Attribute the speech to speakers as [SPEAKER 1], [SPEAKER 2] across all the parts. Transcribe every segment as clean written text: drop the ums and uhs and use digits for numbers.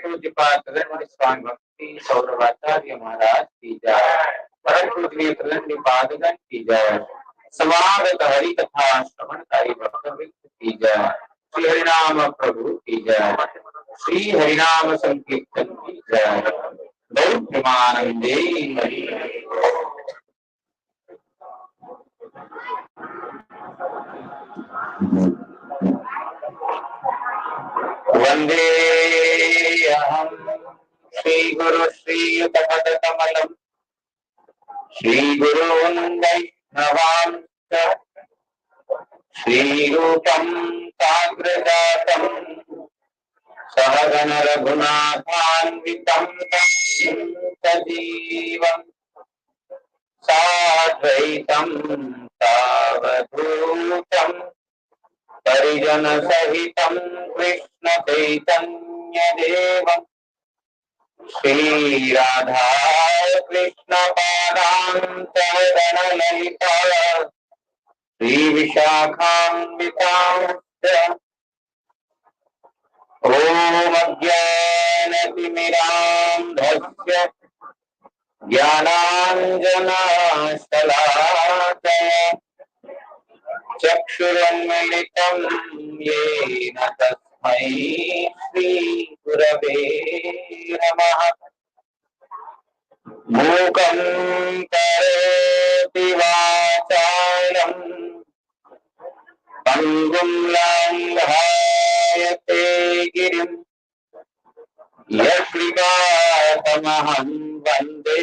[SPEAKER 1] पूज्यपाद तदंड स्वामी भक्ति सौरभाचार्य महाराज की जय। परम पूज्य तदंड पादगण की जय। समागत हरि कथा श्रवणकारी भक्तवृंद की जय। श्री हरिनाम प्रभु की जय। श्री हरिनाम संकीर्तन की जय। गौर प्रेमानंदे हरि। वंदे अहं श्री गुरु श्रीयुतपदकमलम् श्रीगुरून् वैष्णवांश्च श्रीरूपं साग्रजातं सहगण रघुनाथान्वितं सजीवम् साद्वैतं सावधूतं परिजन सहितं कृष्ण चैतन्य देवम् श्री राधा कृष्ण पादान् सहगण ललिता श्री विशाखान्वितां ओम अज्ञानतिमिरान्धस्य ज्ञानाञ्जनशलाकया चक्षुरुन्मिलितं येन तस्मै श्रीगुरवे नमः। मूकं करोति वाचालं पङ्गुं लङ्घयते गिरिं यत्कृपातमहं वन्दे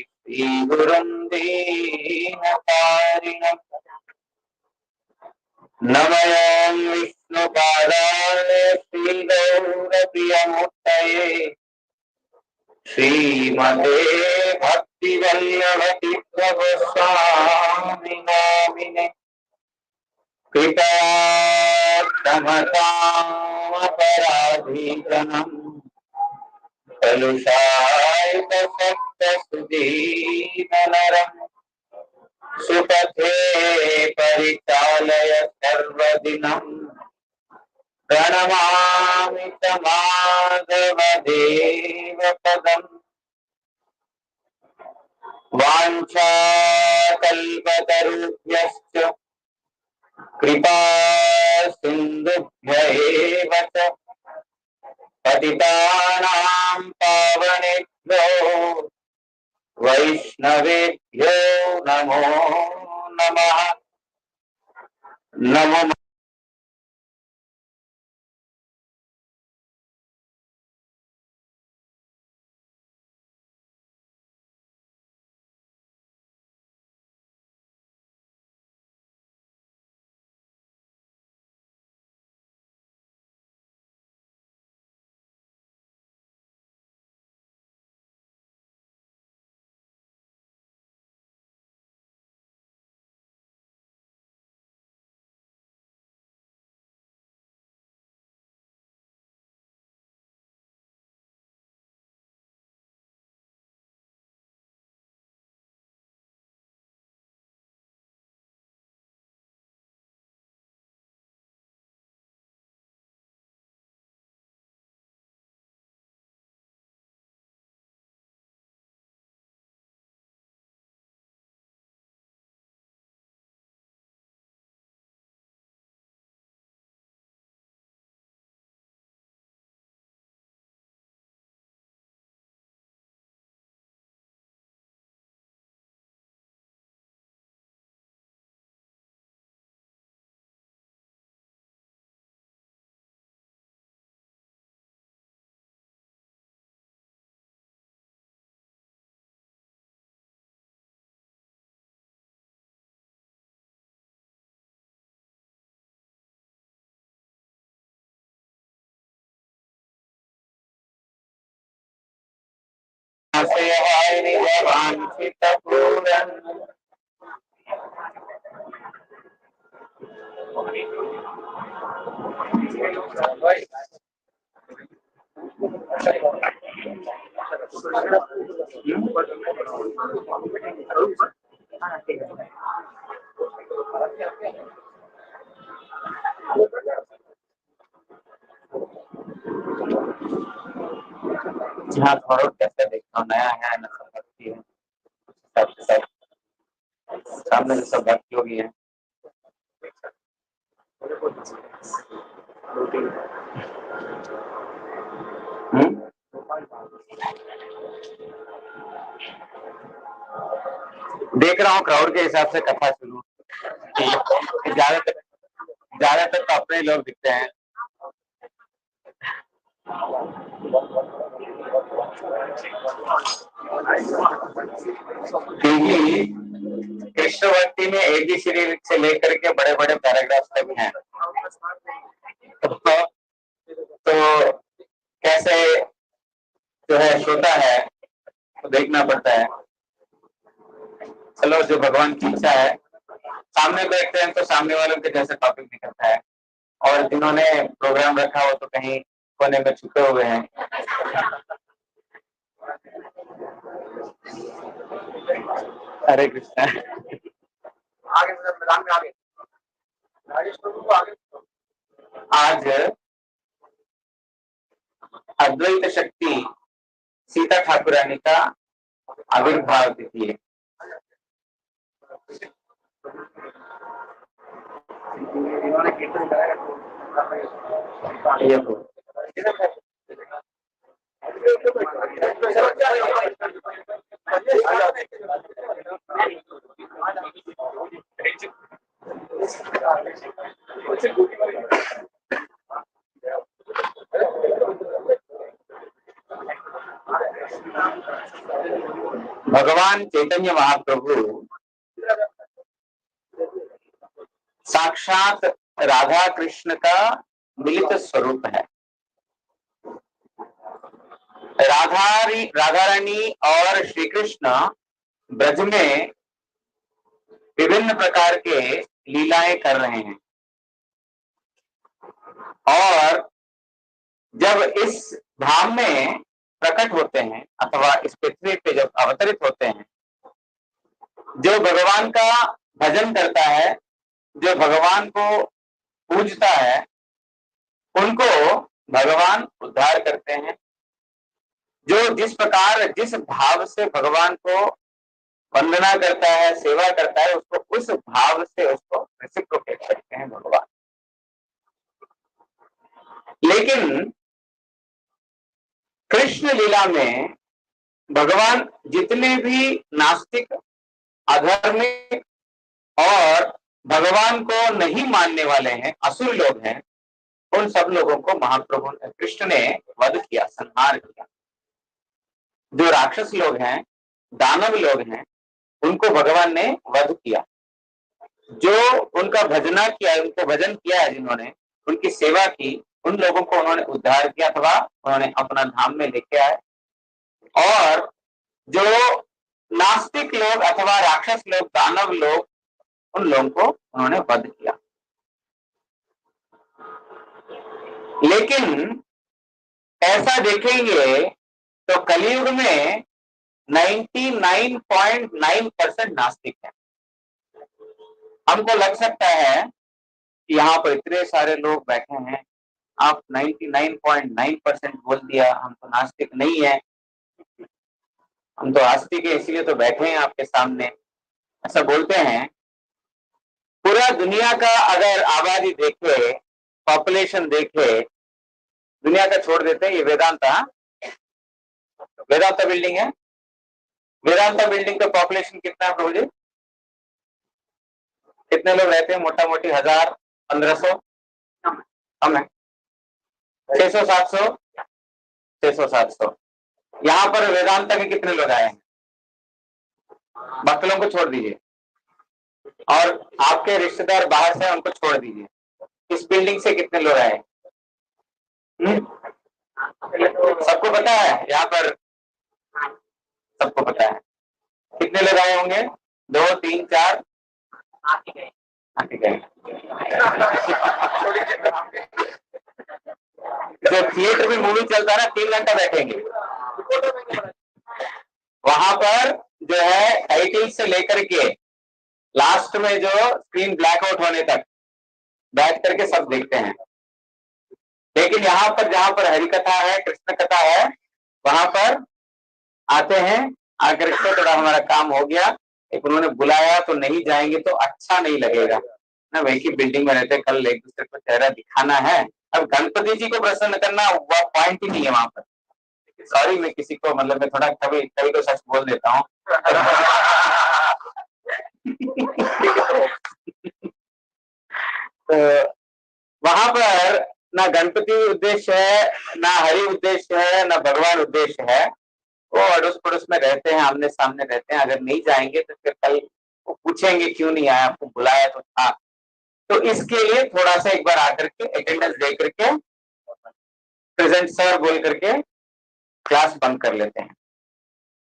[SPEAKER 1] श्रीगुरुं दीनतारिणम्। नमों विष्णुपादाय श्रीगौरप्रियमूर्तये श्रीमते भक्तिवल्लभतीर्थगोस्वामी नामिने कृपात्तमतामपराधीगणम् कलुषायितसप्तसुधीनरम् सुपथे परिचालय सर्वदिनम् प्रणमामि च माधवदेवपदम्। वाञ्छाकल्पतरुभ्यश्च कृपा सिन्धुभ्य एव च पतितानां पावनेभ्यो वैष्णवेभ्यो नमो नमः। नमो वांछितपूरन् हाँ थोड़ा कैसे देखता हूँ, नया है ना, सब भक्ति है, सब सामने से सब भक्ति होगी है। देख रहा हूँ क्राउड के हिसाब से कथा सुनूं। ज्यादातर तो अपने लोग दिखते हैं। क्योंकि कृष्ण भक्ति में एक ही श्री से लेकर के बड़े बड़े पैराग्राफ तक हैं, तो कैसे जो है श्रोता है तो देखना पड़ता है। चलो जो भगवान की इच्छा है, सामने बैठते हैं तो सामने वालों के जैसे टॉपिक निकलता है, और जिन्होंने प्रोग्राम रखा हो तो कहीं कोने में छुपे हुए हैं। हरे कृष्णा। आज अद्वैत शक्ति सीता ठाकुरानी का आविर्भाव तिथि है। भगवान चैतन्य महाप्रभु साक्षात राधा कृष्ण का मिलित स्वरूप है। राधा रानी और श्री कृष्ण ब्रज में विभिन्न प्रकार के लीलाएं कर रहे हैं, और जब इस धाम में प्रकट होते हैं अथवा इस पृथ्वी पे जब अवतरित होते हैं, जो भगवान का भजन करता है, जो भगवान को पूजता है, उनको भगवान उद्धार करते हैं। जो जिस प्रकार जिस भाव से भगवान को वंदना करता है, सेवा करता है, उसको उस भाव से उसको रेसिप्रोकेट करते हैं भगवान। लेकिन कृष्ण लीला में भगवान जितने भी नास्तिक, अधर्मिक और भगवान को नहीं मानने वाले हैं, असुर लोग हैं, उन सब लोगों को महाप्रभु कृष्ण ने वध किया, संहार किया। जो राक्षस लोग हैं, दानव लोग हैं, उनको भगवान ने वध किया। जो उनका भजना किया, उनको भजन किया है, जिन्होंने उनकी सेवा की, उन लोगों को उन्होंने उद्धार किया अथवा उन्होंने अपना धाम में लेके आए। और जो नास्तिक लोग अथवा राक्षस लोग, दानव लोग, उन लोगों को उन्होंने वध किया। लेकिन ऐसा देखेंगे तो कलयुग में 99.9% नास्तिक है। हमको लग सकता है कि यहाँ पर इतने सारे लोग बैठे हैं, आप 99.9% बोल दिया, हम तो नास्तिक नहीं है, हम तो आस्तिक है, इसलिए तो बैठे हैं आपके सामने, ऐसा बोलते हैं। पूरा दुनिया का अगर आबादी देखे, पॉपुलेशन देखे, दुनिया का छोड़ देते हैं, ये वेदांता बिल्डिंग है। वेदांता बिल्डिंग का पॉपुलेशन कितना है प्रभु जी? कितने लोग रहते हैं? मोटा मोटी 1000, 1500 कम है, 600, 700, 600, 700। यहाँ पर वेदांता के कितने लोग आए हैं? बाकी लोगों को छोड़ दीजिए, और आपके रिश्तेदार बाहर से, उनको छोड़ दीजिए। इस बिल्डिंग से कितने लोग आए? सबको पता है? यहाँ पर सबको पता है। कितने लोग आए होंगे? 2, 3, 4 जो थिएटर में मूवी चलता है ना, 3 घंटा बैठेंगे वहां पर, जो है टाइटल से लेकर के लास्ट में जो स्क्रीन ब्लैकआउट होने तक बैठ करके सब देखते हैं। लेकिन यहाँ पर जहां पर हरि कथा है, कृष्ण कथा है, वहां पर आते हैं, आकर के थोड़ा हमारा काम हो गया, एक उन्होंने बुलाया तो नहीं जाएंगे तो अच्छा नहीं लगेगा ना, वही की बिल्डिंग में रहते, कल एक दूसरे को चेहरा दिखाना है। अब गणपति जी को प्रसन्न करना वो पॉइंट ही नहीं है वहां पर। सॉरी, मैं किसी को मतलब मैं थोड़ा कभी कभी तो सच बोल देता हूँ। तो वहां पर ना गणपति उद्देश्य है, ना हरि उद्देश्य है, ना भगवान उद्देश्य है। वो अड़ोस पड़ोस में रहते हैं, आमने सामने रहते हैं, अगर नहीं जाएंगे तो फिर कल वो पूछेंगे क्यों नहीं आया, आपको बुलाया तो था। तो इसके लिए थोड़ा सा एक बार आकर के अटेंडेंस दे करके प्रेजेंट सर बोल करके क्लास बंक कर लेते हैं।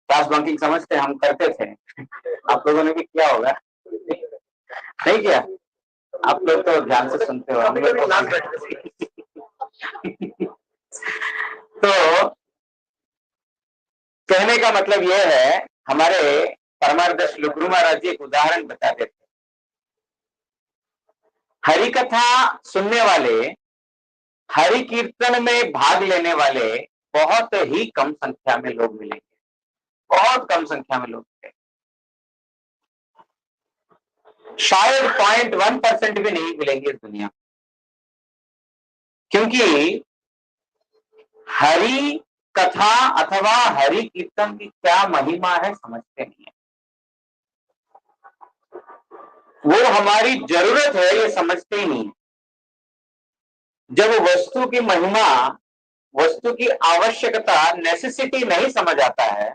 [SPEAKER 1] क्लास बंकिंग समझते हैं, हम करते थे, आप लोगों ने भी किया होगा, नहीं किया? आप लोग तो ध्यान से सुनते हो, हम लोग तो कहने का मतलब यह है, हमारे परमार्थ गुरु महाराज जी एक उदाहरण बताते थे। हरि कथा सुनने वाले, हरि कीर्तन में भाग लेने वाले बहुत ही कम संख्या में लोग मिलेंगे, बहुत कम संख्या में लोग मिलेंगे, शायद 0.1% भी नहीं मिलेंगे इस दुनिया में। क्योंकि हरि कथा अथवा हरि कीर्तन की क्या महिमा है समझते नहीं है, वो हमारी जरूरत है ये समझते ही नहीं। जब वस्तु की महिमा, वस्तु की आवश्यकता, नेसेसिटी नहीं समझ आता है,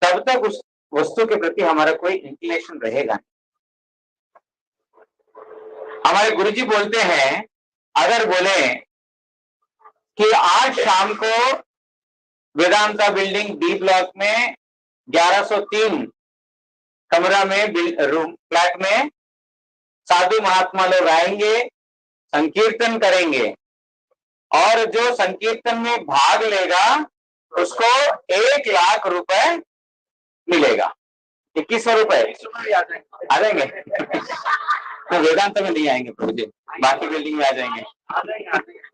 [SPEAKER 1] तब तक उस वस्तु के प्रति हमारा कोई इंक्लिनेशन रहेगा नहीं। हमारे गुरुजी बोलते हैं, अगर बोले कि आज शाम को वेदांता बिल्डिंग डी ब्लॉक में 1103 कमरा में रूम फ्लैट में साधु महात्मा लोग आएंगे, संकीर्तन करेंगे, और जो संकीर्तन में भाग लेगा उसको 1 लाख रुपए मिलेगा। 2100 रुपए आ जाएंगे। तो वेदांत में नहीं आएंगे प्रभु जी, बाकी बिल्डिंग में आ जाएंगे, आ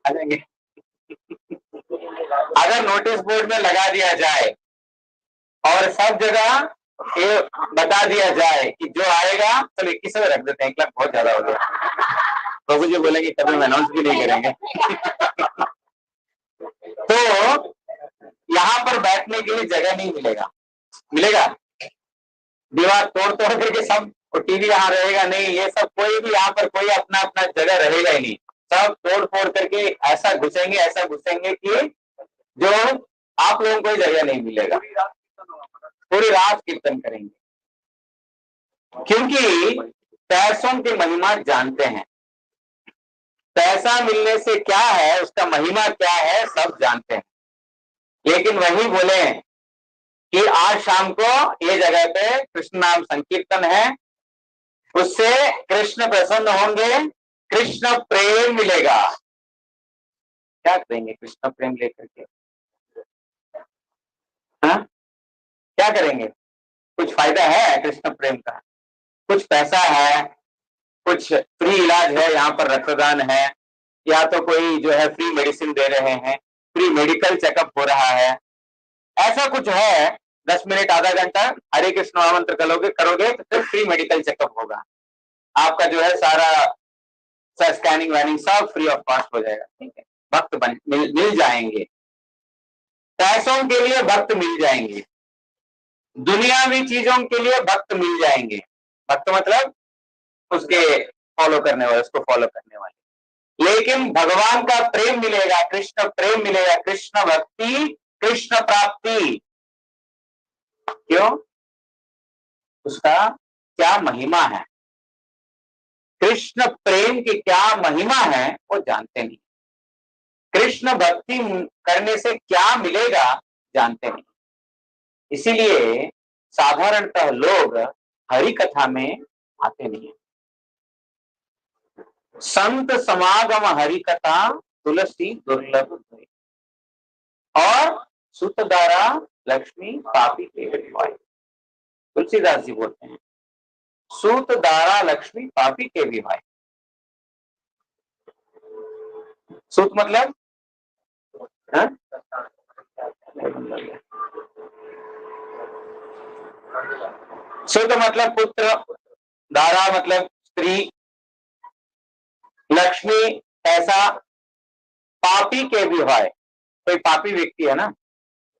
[SPEAKER 1] जाएंगे। अगर नोटिस बोर्ड में लगा दिया जाए और सब जगह ये बता दिया जाए कि जो आएगा, चलो 2100 रख देते हैं, 1 लाख बहुत ज्यादा हो गया, प्रभु जी बोलेंगे कभी अनाउंस भी नहीं करेंगे। तो यहाँ पर बैठने के लिए जगह नहीं मिलेगा, मिलेगा? दीवार तोड़ तोड़ करके सब, टीवी यहाँ रहेगा नहीं, ये सब कोई भी यहाँ पर कोई अपना अपना जगह रहेगा ही नहीं, सब तोड़ फोड़ करके ऐसा घुसेंगे, ऐसा घुसेंगे कि जो आप लोगों को जगह नहीं मिलेगा, पूरी रात कीर्तन करेंगे। क्योंकि पैसों की महिमा जानते हैं, पैसा मिलने से क्या है, उसका महिमा क्या है, सब जानते हैं। लेकिन वही बोले कि आज शाम को ये जगह पे कृष्ण नाम संकीर्तन है, उससे कृष्ण प्रसन्न होंगे, कृष्ण प्रेम मिलेगा। क्या करेंगे कृष्ण प्रेम लेकर के? हाँ, क्या करेंगे? कुछ फायदा है कृष्ण प्रेम का? कुछ पैसा है, कुछ फ्री इलाज है, यहाँ पर रक्तदान है, या तो कोई जो है फ्री मेडिसिन दे रहे हैं, फ्री मेडिकल चेकअप हो रहा है, ऐसा कुछ है? 10 मिनट आधा घंटा हरे कृष्ण महामंत्र करोगे तो फिर फ्री मेडिकल चेकअप होगा, आपका जो है सारा स्कैनिंग वैनिंग सब फ्री ऑफ कॉस्ट हो जाएगा। ठीक है, भक्त मिल जाएंगे, पैसों के लिए भक्त मिल जाएंगे, दुनियावी चीजों के लिए भक्त मिल जाएंगे। भक्त मतलब उसके फॉलो करने वाले, उसको फॉलो करने वाले। लेकिन भगवान का प्रेम मिलेगा, कृष्ण प्रेम मिलेगा, कृष्ण भक्ति, कृष्ण प्राप्ति। क्यों? उसका क्या महिमा है, कृष्ण प्रेम की क्या महिमा है वो जानते नहीं, कृष्ण भक्ति करने से क्या मिलेगा जानते नहीं। इसीलिए साधारणतः लोग हरि कथा में आते नहीं। संत समागम हरि कथा तुलसी दुर्लभ हुई, और सुतदारा लक्ष्मी पापी के विभाई। तुलसीदास जी बोलते हैं, सूत दारा लक्ष्मी पापी के भी भाई। सूत मतलब शुद्ध मतलब पुत्र, दारा मतलब स्त्री, लक्ष्मी पैसा, पापी के भी है, कोई पापी व्यक्ति है ना,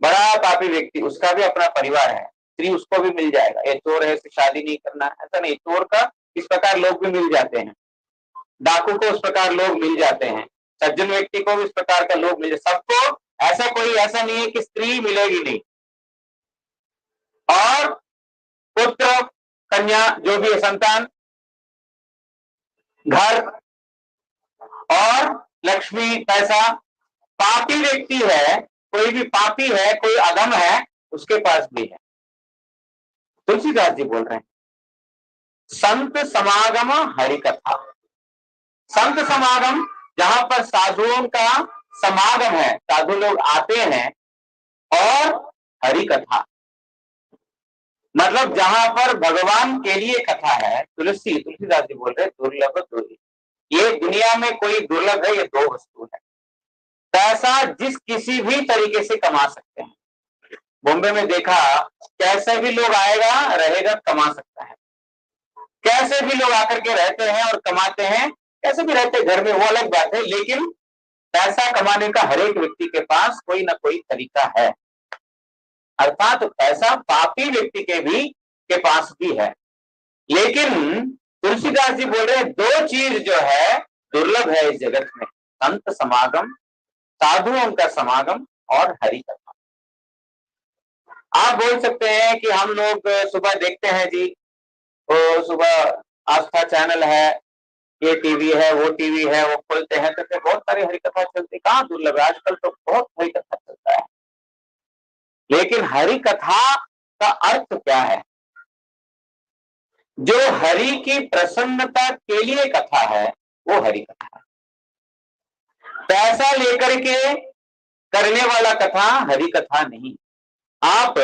[SPEAKER 1] बड़ा पापी व्यक्ति, उसका भी अपना परिवार है, स्त्री उसको भी मिल जाएगा। ये चोर है, शादी नहीं करना, ऐसा नहीं। चोर का इस प्रकार लोग भी मिल जाते हैं, डाकू को उस प्रकार लोग मिल जाते हैं, सज्जन व्यक्ति को भी इस प्रकार का लोग मिल, सबको ऐसा कोई ऐसा नहीं है कि स्त्री मिलेगी नहीं। और पुत्र कन्या जो भी है, संतान, घर और लक्ष्मी पैसा। पापी व्यक्ति है, कोई भी पापी है, कोई अधम है, उसके पास भी है। तुलसीदास जी बोल रहे हैं संत समागम हरि कथा। संत समागम जहां पर साधुओं का समागम है, साधु लोग आते हैं, और हरि कथा मतलब जहां पर भगवान के लिए कथा है। तुलसीदास जी बोल रहे दुर्लभ दुर्लभ, ये दुनिया में कोई दुर्लभ है, ये दो वस्तु है। पैसा जिस किसी भी तरीके से कमा सकते हैं। बॉम्बे में देखा, कैसे भी लोग आएगा रहेगा, कमा सकता है। कैसे भी लोग आकर के रहते हैं और कमाते हैं, कैसे भी रहते हैं घर में, वो अलग बात है, लेकिन पैसा कमाने का हर एक व्यक्ति के पास कोई ना कोई तरीका है। अर्थात पैसा पापी व्यक्ति के पास भी है। लेकिन तुलसीदास जी बोल रहे दो चीज जो है दुर्लभ है इस जगत में, संत समागम, साधुओं का समागम, और हरि कथा। आप बोल सकते हैं कि हम लोग सुबह देखते हैं जी, वो सुबह आस्था चैनल है, ये टीवी है, वो टीवी है, वो खोलते हैं तो फिर बहुत सारी हरि कथा चलती। कहाँ दुर्लभ है, आजकल तो बहुत हरि कथा चलता है। लेकिन हरि कथा का अर्थ क्या है? जो हरि की प्रसन्नता के लिए कथा है वो हरि कथा है। पैसा लेकर के करने वाला कथा हरि कथा नहीं। आप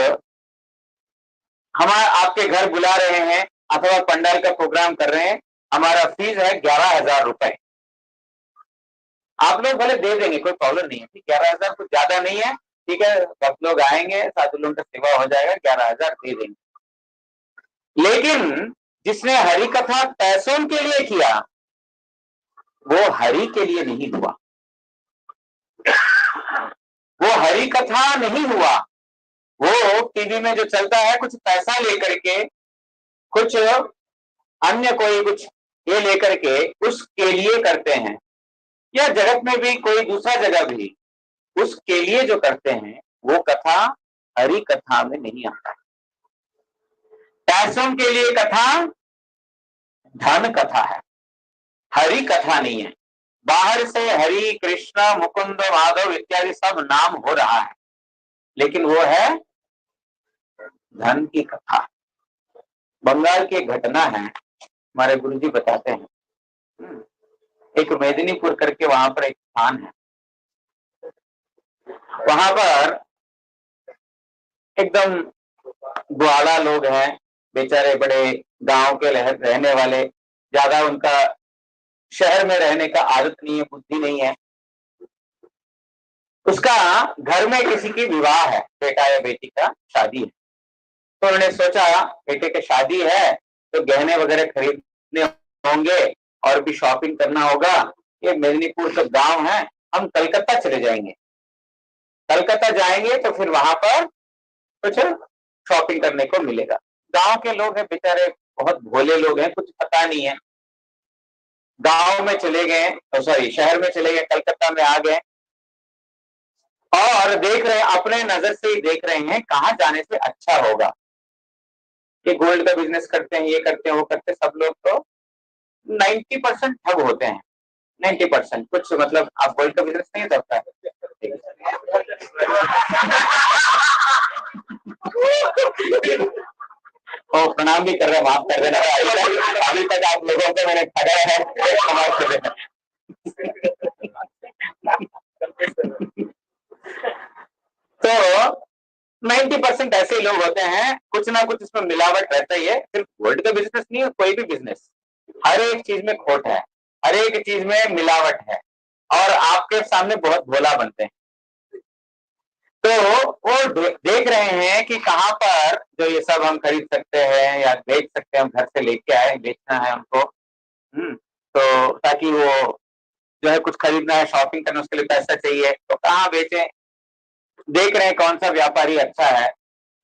[SPEAKER 1] आपके घर बुला रहे हैं अथवा पंडाल का प्रोग्राम कर रहे हैं, हमारा फीस है 11,000 रुपए। आप लोग भले दे देंगे, कोई प्रॉब्लम नहीं है, 11,000 कुछ ज्यादा नहीं है, ठीक है, 10 लोग आएंगे, साधु लोगों का सेवा हो जाएगा, 11,000 दे देंगे। लेकिन जिसने हरि कथा पैसों के लिए किया वो हरि के लिए नहीं हुआ, वो हरि कथा नहीं हुआ। वो टीवी में जो चलता है कुछ पैसा लेकर के, कुछ अन्य कोई कुछ ये लेकर के उसके लिए करते हैं, या जगत में भी कोई दूसरा जगह भी उसके लिए जो करते हैं, वो कथा हरि कथा में नहीं आता। पैसों के लिए कथा धन कथा है, हरि कथा नहीं है। बाहर से हरि कृष्ण मुकुंद माधव इत्यादि सब नाम हो रहा है, लेकिन वो है धन की कथा। बंगाल की घटना है, हमारे गुरुजी बताते हैं, एक मेदिनीपुर करके वहां पर एक स्थान है, वहां पर एकदम ग्वाला लोग हैं, बेचारे बड़े गांव के रहने वाले, ज्यादा उनका शहर में रहने का आदत नहीं है, बुद्धि नहीं है। उसका घर में किसी की विवाह है, बेटा या बेटी का शादी है, तो उन्होंने सोचा बेटे की शादी है तो गहने वगैरह खरीदने होंगे और भी शॉपिंग करना होगा। ये मेदिनीपुर का गांव है, हम कलकत्ता चले जाएंगे, कलकत्ता जाएंगे तो फिर वहां पर कुछ शॉपिंग करने को मिलेगा। गांव के लोग हैं बेचारे, बहुत भोले लोग हैं, कुछ पता नहीं है। गांव में चले गए, सॉरी शहर में चले गए, कलकत्ता में आ गए और देख रहे हैं, अपने नजर से ही देख रहे हैं कहां जाने से अच्छा होगा। कि गोल्ड का बिजनेस करते हैं, ये करते हैं, वो करते हैं, सब लोग तो 90% ठग होते हैं। 90% कुछ मतलब आप गोल्ड का बिजनेस नहीं करता है। ओ प्रणाम भी कर रहे हैं, माफ कर देना, अभी तक आप लोगों को मैंने ठगा है, माफ कर देना। तो 90% ऐसे ही लोग होते हैं, कुछ ना कुछ इसमें मिलावट रहता ही है। सिर्फ गोल्ड का बिजनेस नहीं है, कोई भी बिजनेस, हर एक चीज में खोट है, हर एक चीज में मिलावट है, और आपके सामने बहुत भोला बनते हैं। तो वो देख रहे हैं कि कहाँ पर जो ये सब हम खरीद सकते हैं या बेच सकते हैं, हम घर से लेके आए, बेचना है हमको। तो ताकि वो जो है कुछ खरीदना है, शॉपिंग करना, उसके लिए पैसा चाहिए, तो कहाँ बेचें। देख रहे हैं कौन सा व्यापारी अच्छा है।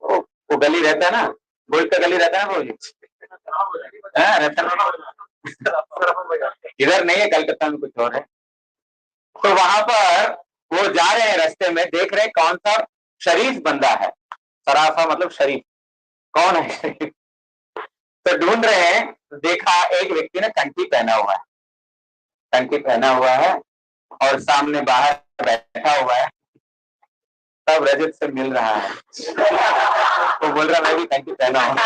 [SPEAKER 1] वो गली रहता है ना, गोल्ड का गली रहता है ना भाजी, इधर नहीं है, कलकत्ता में कुछ और है। तो वहां पर वो जा रहे हैं, रास्ते में देख रहे हैं कौन सा शरीफ बंदा है। सराफा मतलब शरीफ, कौन है शरीफ। तो ढूंढ रहे हैं, तो देखा एक व्यक्ति ने कंठी पहना हुआ है, कंठी पहना हुआ है और सामने बाहर बैठा हुआ है, तब रजत से मिल रहा है। वो बोल रहा मैं भी कंठी पहना हूँ।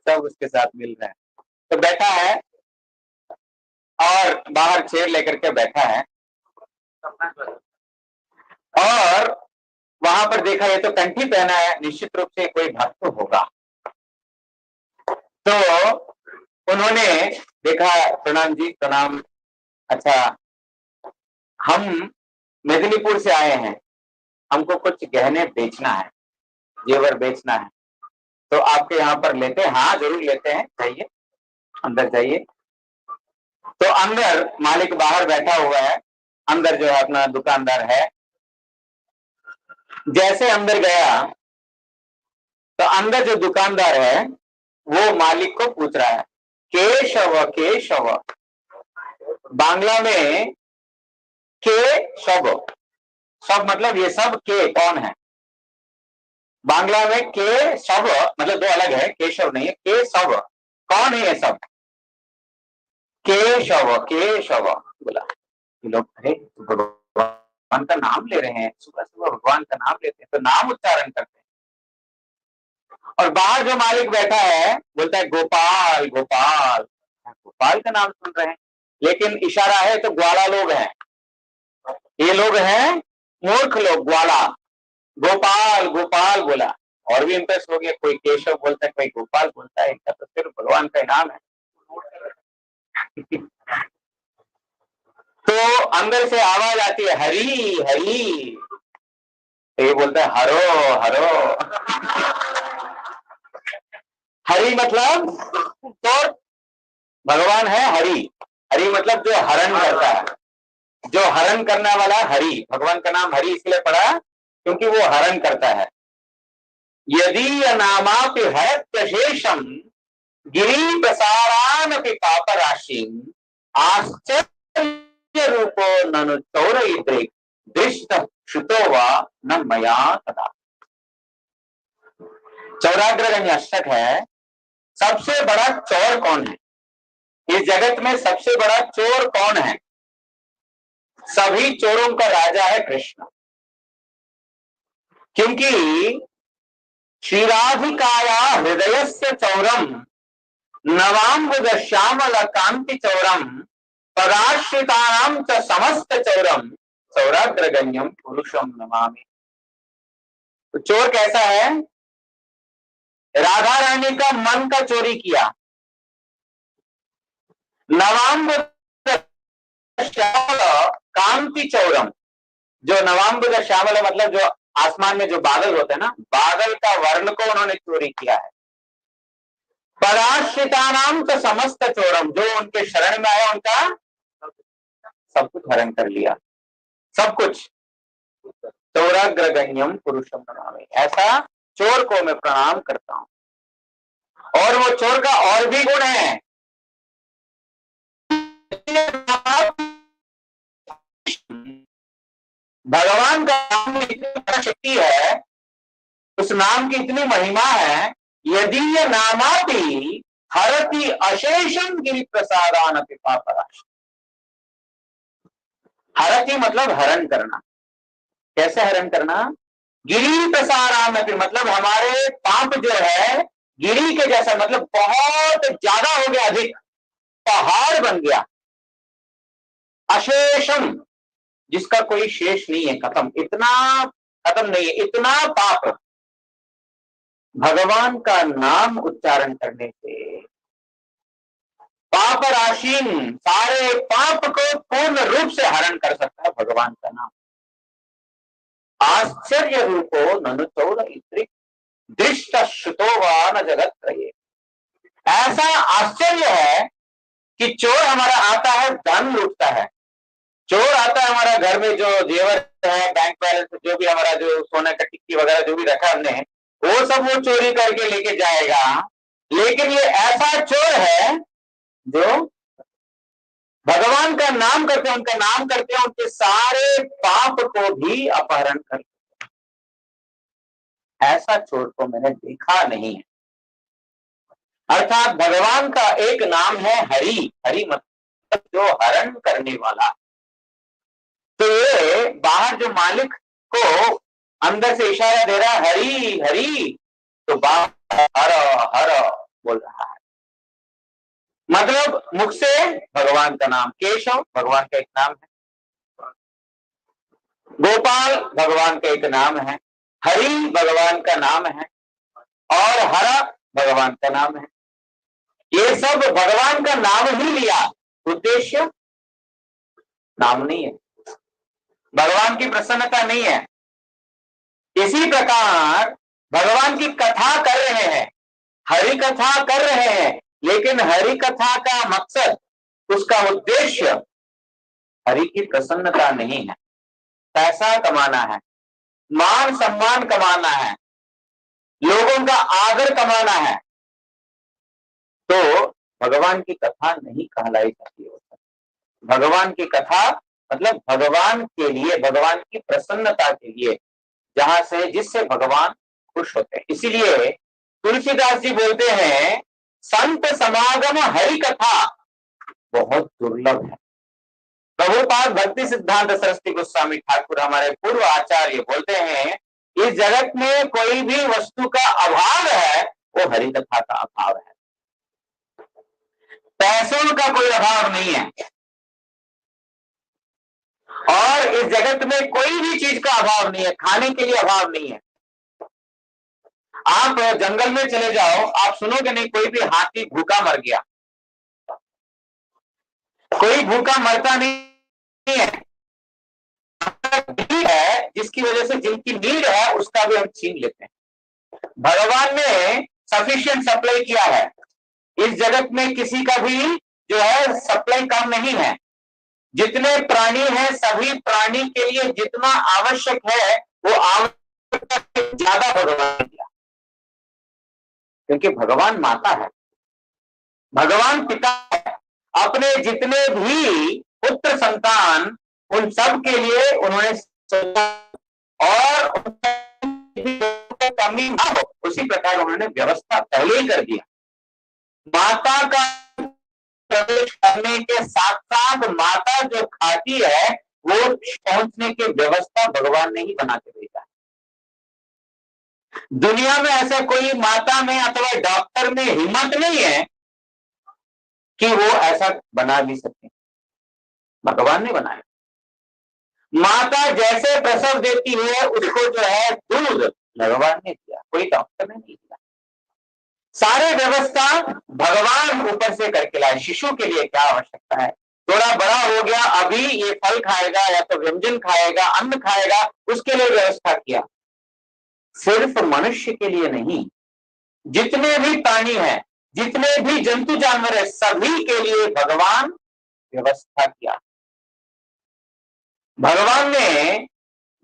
[SPEAKER 1] सब उसके साथ मिल रहा है। तो बैठा है और बाहर चेयर लेकर के बैठा है, और वहां पर देखा ये तो कंठी पहना है, निश्चित रूप से कोई भक्त होगा। तो उन्होंने देखा, प्रणाम जी प्रणाम, अच्छा हम मेदिनीपुर से आए हैं, हमको कुछ गहने बेचना है, जेवर बेचना है, तो आपके यहाँ पर लेते हैं? हाँ जरूर लेते हैं, जाइए अंदर जाइए। तो अंदर मालिक बाहर बैठा हुआ है, अंदर जो है अपना दुकानदार है। जैसे अंदर गया तो अंदर जो दुकानदार है वो मालिक को पूछ रहा है, केशव केशव, बांग्ला में के शव, सब मतलब ये सब के कौन है। बांग्ला में के शव मतलब दो अलग है, केशव नहीं है, के शव कौन है ये सब। केशव केशव बोला। ये लोग अरे भगवान का नाम ले रहे हैं, सुबह सुबह भगवान का नाम लेते हैं, तो नाम उच्चारण करते हैं। और बाहर जो मालिक बैठा है बोलता है गोपाल गोपाल, गोपाल का नाम सुन रहे हैं, लेकिन इशारा है तो ग्वाला लोग हैं, ये लोग हैं मूर्ख लोग, ग्वाला। गोपाल गोपाल बोला और भी इंप्रेस हो गया, कोई केशव बोलता है, कोई गोपाल बोलता है, इनका तो सिर्फ भगवान का नाम है। तो अंदर से आवाज आती है हरी हरी, तो ये बोलता है हरो हरो। हरि मतलब तो भगवान है हरि, हरि मतलब जो हरण करता है, जो हरण करने वाला हरि, भगवान का नाम हरि इसलिए पड़ा क्योंकि वो हरण करता है। यदि नामापि हरत्यशेषम गिरी प्रसारान पाप राशि आश्चर्य रूपो ननु चौर दृष्ट श्रुतो वा न मया तथा। चौराग्रगण्य अष्टक है, सबसे बड़ा चोर कौन है इस जगत में, सबसे बड़ा चोर कौन है। सभी चोरों का राजा है कृष्ण, क्योंकि श्रीराधिकाया हृदय से चौरम नवाम्बुज श्यामल कांति चौरम पदाश्रितानाम च समस्त चौरम चौराग्रगण्यम पुरुषम नमामि। तो चोर कैसा है, राधा रानी का मन का चोरी किया, नवाम्बुज श्यामल कांति चौरम, जो नवाम्बुज श्यामल मतलब जो आसमान में जो बादल होते हैं ना, बादल का वर्ण को उन्होंने चोरी किया है। पराश्रितानाम तो समस्त चोरम, जो उनके शरण में आया उनका सब कुछ हरण कर लिया, सब कुछ। चौराग्रगण्यम पुरुषम नमामि, ऐसा चोर को मैं प्रणाम करता हूं। और वो चोर का और भी गुण है, भगवान का नाम में इतनी शक्ति है, उस नाम की इतनी महिमा है, यदि ये नामापि हरति अशेषम गिरि प्रसादान पापराशि। हरति मतलब हरण करना, कैसे हरण करना, गिरी प्रसारान मतलब हमारे पाप जो है गिरी के जैसा, मतलब बहुत ज्यादा हो गया, अधिक पहाड़ बन गया। अशेषम जिसका कोई शेष नहीं है, खत्म, इतना खत्म नहीं है, इतना पाप भगवान का नाम उच्चारण करने से पाप राशि, सारे पाप को पूर्ण रूप से हरण कर सकता है भगवान का नाम। आश्चर्य रूपो ननु चोर इत्रिक दृष्ट श्रुतो वान जगत त्रये। ऐसा आश्चर्य है कि चोर हमारा आता है, धन लूटता है। चोर आता है हमारा घर में, जो जेवर है, बैंक बैलेंस, जो भी हमारा जो सोना का टिक्की वगैरह जो भी रखा हमने, वो सब वो चोरी करके लेके जाएगा। लेकिन ये ऐसा चोर है जो भगवान का नाम करते हैं, उनका नाम करते हैं, उनके सारे पाप को भी अपहरण कर। ऐसा चोर को मैंने देखा नहीं है। अर्थात भगवान का एक नाम है हरि। हरि मतलब जो हरण करने वाला। तो ये बाहर जो मालिक को अंदर से इशारा दे रहा है, हरि हरि, तो बाहर हर हर बोल रहा है। मतलब मुख से भगवान का नाम, केशव भगवान का एक नाम है, गोपाल भगवान का एक नाम है, हरि भगवान का नाम है, और हरा भगवान का नाम है। ये सब भगवान का नाम ही लिया, उद्देश्य नाम नहीं है, भगवान की प्रसन्नता नहीं है। इसी प्रकार भगवान की कथा कर रहे हैं, हरि कथा कर रहे हैं, लेकिन हरि कथा का मकसद, उसका उद्देश्य हरि की प्रसन्नता नहीं है। पैसा कमाना है, मान सम्मान कमाना है, लोगों का आदर कमाना है, तो भगवान की कथा नहीं कहलाई जाती है। भगवान की कथा मतलब भगवान के लिए, भगवान की प्रसन्नता के लिए, जहां से जिससे भगवान खुश होते हैं। इसीलिए तुलसीदास जी बोलते हैं, संत समागम हरि कथा बहुत दुर्लभ है। प्रभुपाद भक्ति सिद्धांत सरस्वती गोस्वामी ठाकुर हमारे पूर्व आचार्य बोलते हैं, इस जगत में कोई भी वस्तु का अभाव है, वो हरि कथा का अभाव है। पैसों का कोई अभाव नहीं है, और इस जगत में कोई भी चीज का अभाव नहीं है, खाने के लिए अभाव नहीं है। आप जंगल में चले जाओ, आप सुनोगे नहीं कोई भी हाथी भूखा मर गया, कोई भूखा मरता नहीं है। है जिसकी वजह से जिनकी नीड है उसका भी हम छीन लेते हैं। भगवान ने सफिशिएंट सप्लाई किया है, इस जगत में किसी का भी जो है सप्लाई कम नहीं है। जितने प्राणी हैं, सभी प्राणी के लिए जितना आवश्यक है, वो आवश्यक ज्यादा भगवान ने दिया, क्योंकि भगवान माता है, भगवान पिता है। अपने जितने भी पुत्र संतान, उन सब के लिए उन्होंने सोचा, और कमी ना हो उसी प्रकार उन्होंने व्यवस्था पहले ही कर दिया। माता का प्रवेश करने के साथ साथ माता जो खाती है, वो पहुंचने की व्यवस्था भगवान ने ही बना के भेजा है। दुनिया में ऐसा कोई माता में अथवा डॉक्टर में हिम्मत नहीं है कि वो ऐसा बना भी सके, भगवान ने बनाया। माता जैसे प्रसव देती है, उसको जो है दूध भगवान ने दिया, कोई डॉक्टर ने नहीं दिया। सारे व्यवस्था भगवान ऊपर से करके लाए। शिशु के लिए क्या आवश्यकता है, थोड़ा बड़ा हो गया, अभी ये फल खाएगा या तो व्यंजन खाएगा, अन्न खाएगा, उसके लिए व्यवस्था किया। सिर्फ मनुष्य के लिए नहीं, जितने भी प्राणी हैं, जितने भी जंतु जानवर है, सभी के लिए भगवान व्यवस्था किया। भगवान ने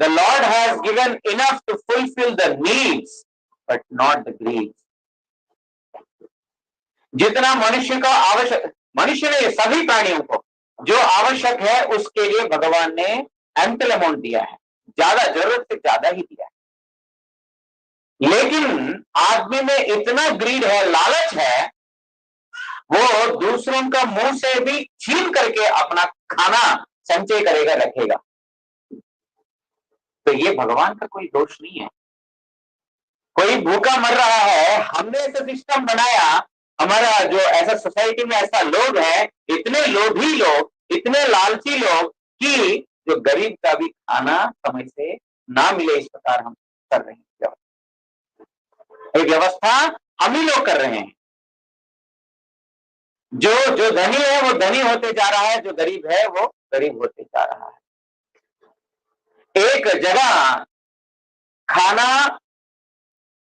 [SPEAKER 1] The Lord has given enough to fulfill the needs, but not the greeds. जितना मनुष्य का आवश्यक, मनुष्य ने सभी प्राणियों को जो आवश्यक है उसके लिए भगवान ने एम्पल अमाउंट दिया है, ज्यादा, जरूरत से ज्यादा ही दिया है। लेकिन आदमी में इतना ग्रीड है, लालच है, वो दूसरों का मुंह से भी छीन करके अपना खाना संचय करेगा, रखेगा। तो ये भगवान का कोई दोष नहीं है। कोई भूखा मर रहा है, हमने ऐसा सिस्टम बनाया, हमारा जो ऐसा सोसाइटी में ऐसा लोग हैं, इतने लोभी लोग, इतने लालची लोग, कि जो गरीब का भी खाना समय से ना मिले, इस प्रकार हम कर रहे हैं। ये व्यवस्था हम ही लोग कर रहे हैं। जो धनी है वो धनी होते जा रहा है, जो गरीब है वो गरीब होते जा रहा है। एक जगह दाना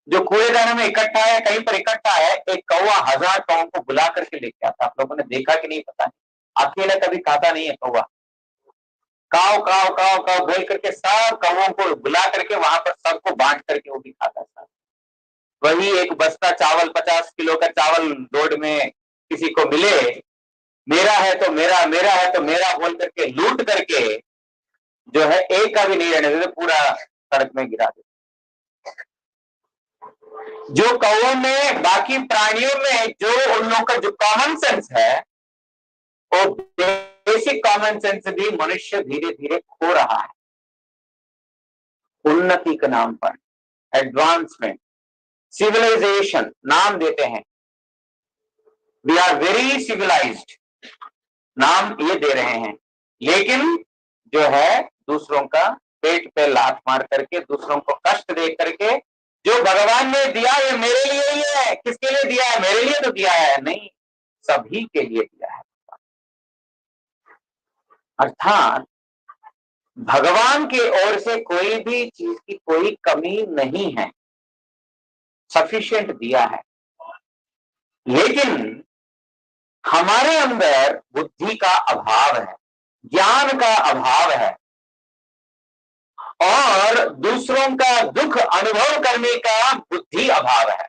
[SPEAKER 1] जो कूड़ेदानों में इकट्ठा है, कहीं पर इकट्ठा है, एक कौवा 1000 कौओं को बुला करके लेके आता। आप लोगों ने देखा कि नहीं पता नहीं, अकेला कभी खाता नहीं है कौवा। काव काव काव काव बोल करके सब कौवों को बुला करके वहां पर सबको बांट करके वो भी खाता है। वही एक बस्ता चावल, 50 किलो का चावल रोड में किसी को मिले, मेरा है तो मेरा, मेरा है तो मेरा बोल करके लूट करके जो है एक का भी नहीं रहने देते, पूरा सड़क में गिरा देते। जो कौओं में, बाकी प्राणियों में जो उन लोगों का जो कॉमन सेंस है, वो बेसिक कॉमन सेंस भी मनुष्य धीरे धीरे खो रहा है। उन्नति के नाम पर, एडवांसमेंट, सिविलाइजेशन नाम देते हैं, वी आर वेरी सिविलाइज्ड नाम ये दे रहे हैं, लेकिन जो है दूसरों का पेट पे लात मार करके, दूसरों को कष्ट दे करके, जो भगवान ने दिया ये मेरे लिए ही है, किसके लिए दिया है? मेरे लिए तो दिया है नहीं, सभी के लिए दिया है। अर्थात भगवान की ओर से कोई भी चीज की कोई कमी नहीं है, सफिशिएंट दिया है। लेकिन हमारे अंदर बुद्धि का अभाव है, ज्ञान का अभाव है, और दूसरों का दुख अनुभव करने का बुद्धि अभाव है।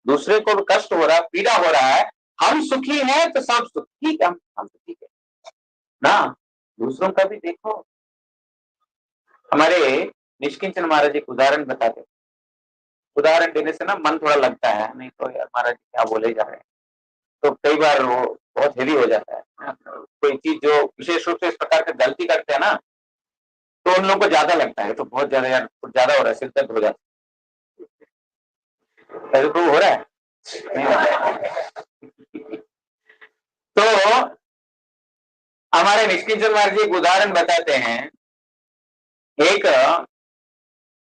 [SPEAKER 1] दूसरे को कष्ट हो रहा, पीड़ा हो रहा है, हम सुखी हैं तो सब सुखी, हम सुखी है ना। दूसरों का भी देखो। हमारे निष्किंचन महाराज एक उदाहरण बताते, उदाहरण देने से ना मन थोड़ा लगता है, नहीं तो यार महाराज क्या बोले जा रहे हैं, तो कई बार वो बहुत हेवी हो जाता है। कोई चीज जो विशेष रूप से इस प्रकार की गलती करते हैं ना, तो उन लोगों को ज्यादा लगता है, तो बहुत ज्यादा यार ज्यादा हो रहा है, सिर दर्द हो जाता है। तो हो रहा है नहीं हो रहा है। तो हमारे निष्किंचन महाराज जी एक उदाहरण बताते हैं। एक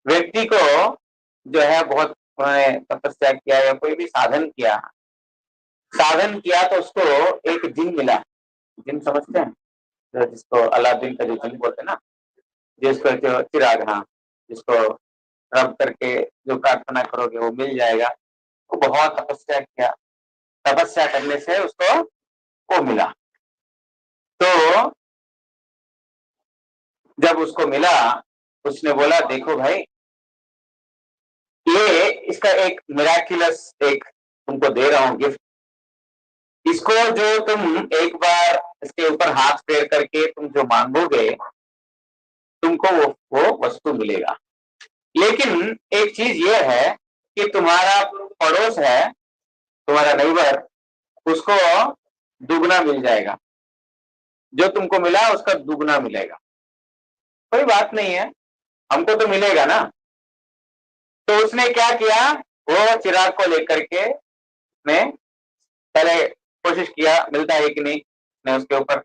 [SPEAKER 1] व्यक्ति को जो है बहुत तपस्या किया या कोई भी साधन किया तो उसको एक जिन मिला। जिन समझते हैं, जिसको अलादीन का जो जिन बोलते हैं ना, जिसको चिराग, हाँ, जिसको रब करके जो प्रार्थना करोगे वो मिल जाएगा। वो बहुत तपस्या किया, तपस्या करने से उसको वो मिला। तो जब उसको मिला, उसने बोला देखो भाई, ये इसका एक मिराक्युलस एक तुमको दे रहा हूं गिफ्ट, इसको जो तुम एक बार इसके ऊपर हाथ फेर करके तुम जो मांगोगे, तुमको वो वस्तु मिलेगा। लेकिन एक चीज ये है कि तुम्हारा पड़ोस है, तुम्हारा नेबर, उसको दुगना मिल जाएगा, जो तुमको मिला उसका दुगना मिलेगा। कोई बात नहीं है, हमको तो मिलेगा ना। तो उसने क्या किया, वो चिराग को लेकर के ने पहले कोशिश किया मिलता है कि नहीं, ने उसके ऊपर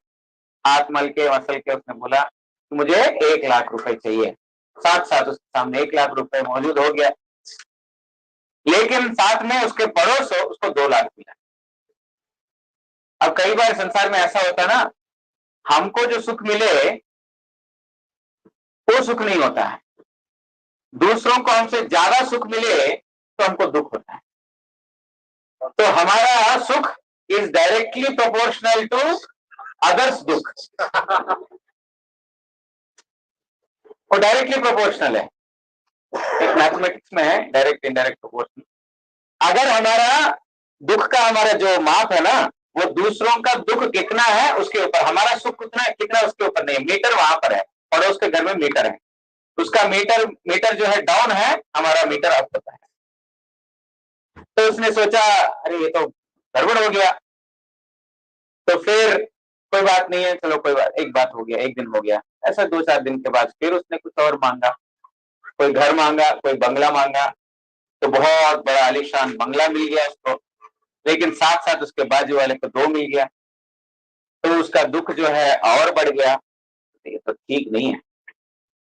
[SPEAKER 1] हाथ मल के मसल के उसने बोला मुझे 1 लाख रुपए चाहिए। साथ साथ उसके सामने 1 लाख रुपए मौजूद हो गया, लेकिन साथ में उसके पड़ोस हो उसको 2 लाख मिला। अब कई बार संसार में ऐसा होता ना, हमको जो सुख मिले वो सुख नहीं होता है, दूसरों को हमसे ज्यादा सुख मिले तो हमको दुख होता है। तो हमारा सुख is directly proportional to others दुख, वो डायरेक्टली प्रोपोर्शनल है। एक मैथमेटिक्स में है डायरेक्ट इनडायरेक्ट प्रोपोर्शनल। अगर हमारा दुख का हमारा जो माप है ना, वो दूसरों का दुख कितना है उसके ऊपर, हमारा सुख कितना उसके ऊपर नहीं, मीटर वहां पर है, पड़ोस के घर में मीटर है, उसका मीटर जो है डाउन है, हमारा मीटर अप होता है। तो उसने सोचा अरे ये तो गड़बड़ हो गया, तो फिर कोई बात नहीं है, चलो कोई बात, एक बात हो गया, एक दिन हो गया, ऐसा 2-4 दिन के बाद फिर उसने कुछ और मांगा, कोई घर मांगा, कोई बंगला मांगा, तो बहुत बड़ा आलीशान बंगला मिल गया उसको, लेकिन साथ साथ उसके बाजू वाले को 2 मिल गया। तो उसका दुख जो है और बढ़ गया, ये तो ठीक नहीं है,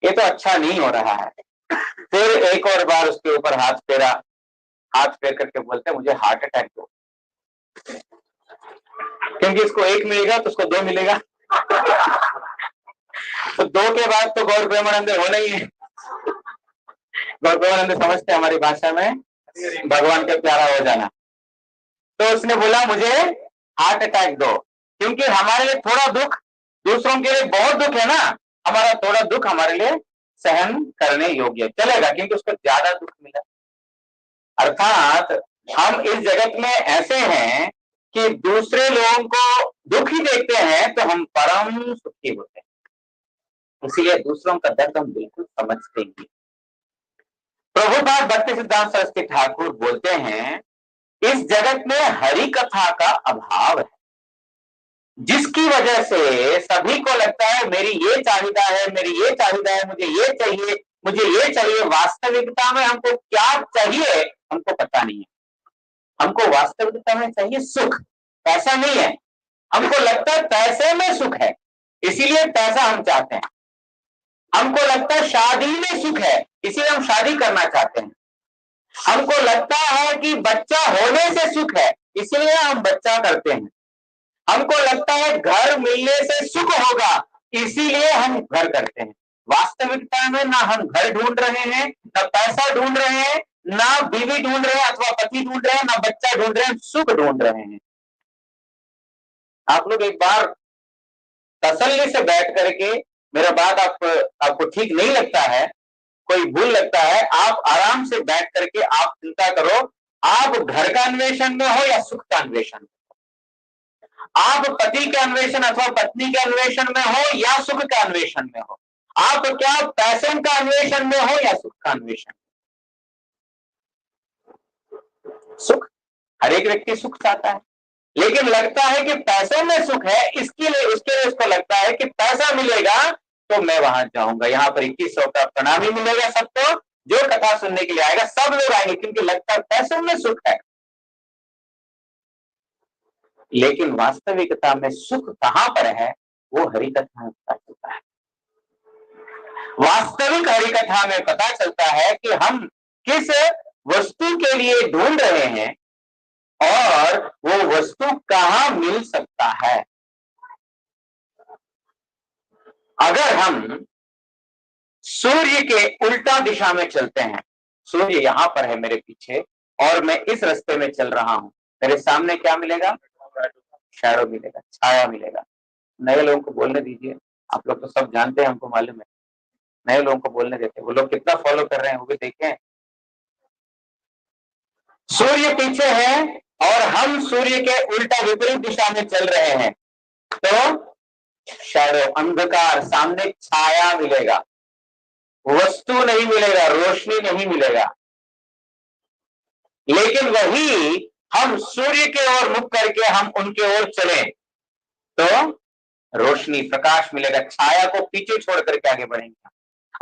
[SPEAKER 1] ये तो अच्छा नहीं हो रहा है। फिर एक और बार उसके ऊपर हाथ फेरा, हाथ फेर करके बोलते मुझे हार्ट अटैक दो, क्योंकि इसको 1 मिलेगा तो उसको 2 मिलेगा। तो 2 के बाद तो गौर प्रेमानंद होना ही है। गौरवानंद समझते हमारी भाषा में भगवान का प्यारा हो जाना। तो उसने बोला मुझे हार्ट अटैक दो, क्योंकि हमारे लिए थोड़ा दुख दूसरों के लिए बहुत दुख है ना, हमारा थोड़ा दुख हमारे लिए सहन करने योग्य चलेगा, क्योंकि उसको ज्यादा दुख मिला। अर्थात हम इस जगत में ऐसे हैं कि दूसरे लोगों को दुखी देखते हैं तो हम परम सुखी होते हैं, इसीलिए दूसरों का दर्द हम बिल्कुल समझते हैं। प्रभुपाद भक्ति सिद्धांत सरस्वती ठाकुर बोलते हैं इस जगत में हरि कथा का अभाव है, जिसकी वजह से सभी को लगता है मेरी ये चाहिदा है, मेरी ये चाहिदा है, मुझे ये चाहिए, मुझे ये चाहिए। वास्तविकता में हमको क्या चाहिए हमको पता नहीं है। हमको वास्तविकता में चाहिए सुख, पैसा नहीं है। हमको लगता है पैसे में सुख है, इसीलिए पैसा हम चाहते हैं। हमको लगता है शादी में सुख है, इसीलिए हम शादी करना चाहते हैं। हमको लगता है कि बच्चा होने से सुख है, इसलिए हम बच्चा करते हैं। हमको लगता है घर मिलने से सुख होगा, इसीलिए हम घर करते हैं। वास्तविकता में ना हम घर ढूंढ रहे हैं, ना पैसा ढूंढ रहे हैं, ना बीवी ढूंढ रहे हैं अथवा पति ढूंढ रहे हैं, ना बच्चा ढूंढ रहे हैं, सुख ढूंढ रहे हैं। आप लोग एक बार तसल्ली से बैठ करके, मेरा बात आपको ठीक नहीं लगता है, कोई भूल लगता है, आप आराम से बैठ करके आप चिंता करो, आप घर का अन्वेषण में हो या सुख का अन्वेषण में, आप पति के अन्वेषण अथवा पत्नी के अन्वेषण में हो या सुख का अन्वेषण में हो, आप क्या पैसे का अन्वेषण में हो या सुख का अन्वेषण। सुख, हर एक व्यक्ति सुख चाहता है, लेकिन लगता है कि पैसों में सुख है, इसके लिए उसको लगता है कि पैसा मिलेगा तो मैं वहां जाऊंगा, यहाँ पर 2100 का प्रणामी मिलेगा सबको, जो कथा सुनने के लिए आएगा सब लोग आएंगे, क्योंकि लगता है पैसों में सुख है। लेकिन वास्तविकता में सुख कहां पर है वो हरि कथा में पता चलता है। वास्तविक हरि कथा में पता चलता है कि हम किस वस्तु के लिए ढूंढ रहे हैं और वो वस्तु कहां मिल सकता है। अगर हम सूर्य के उल्टा दिशा में चलते हैं, सूर्य यहां पर है मेरे पीछे और मैं इस रास्ते में चल रहा हूं, मेरे सामने क्या मिलेगा? शैडो मिलेगा, छाया मिलेगा। नए लोगों को बोलने दीजिए, आप लोग तो सब जानते हैं, हमको मालूम है, नए लोगों को बोलने देते, वो लोग कितना फॉलो कर रहे हैं वो भी देखें। सूर्य पीछे है और हम सूर्य के उल्टा विपरीत दिशा में चल रहे हैं, तो शैडो, अंधकार, सामने छाया मिलेगा, वस्तु नहीं मिलेगा, रोशनी नहीं मिलेगा। लेकिन वही हम सूर्य के ओर मुख करके हम उनके ओर चलें तो रोशनी, प्रकाश मिलेगा, छाया को पीछे छोड़ करके आगे बढ़ेंगे,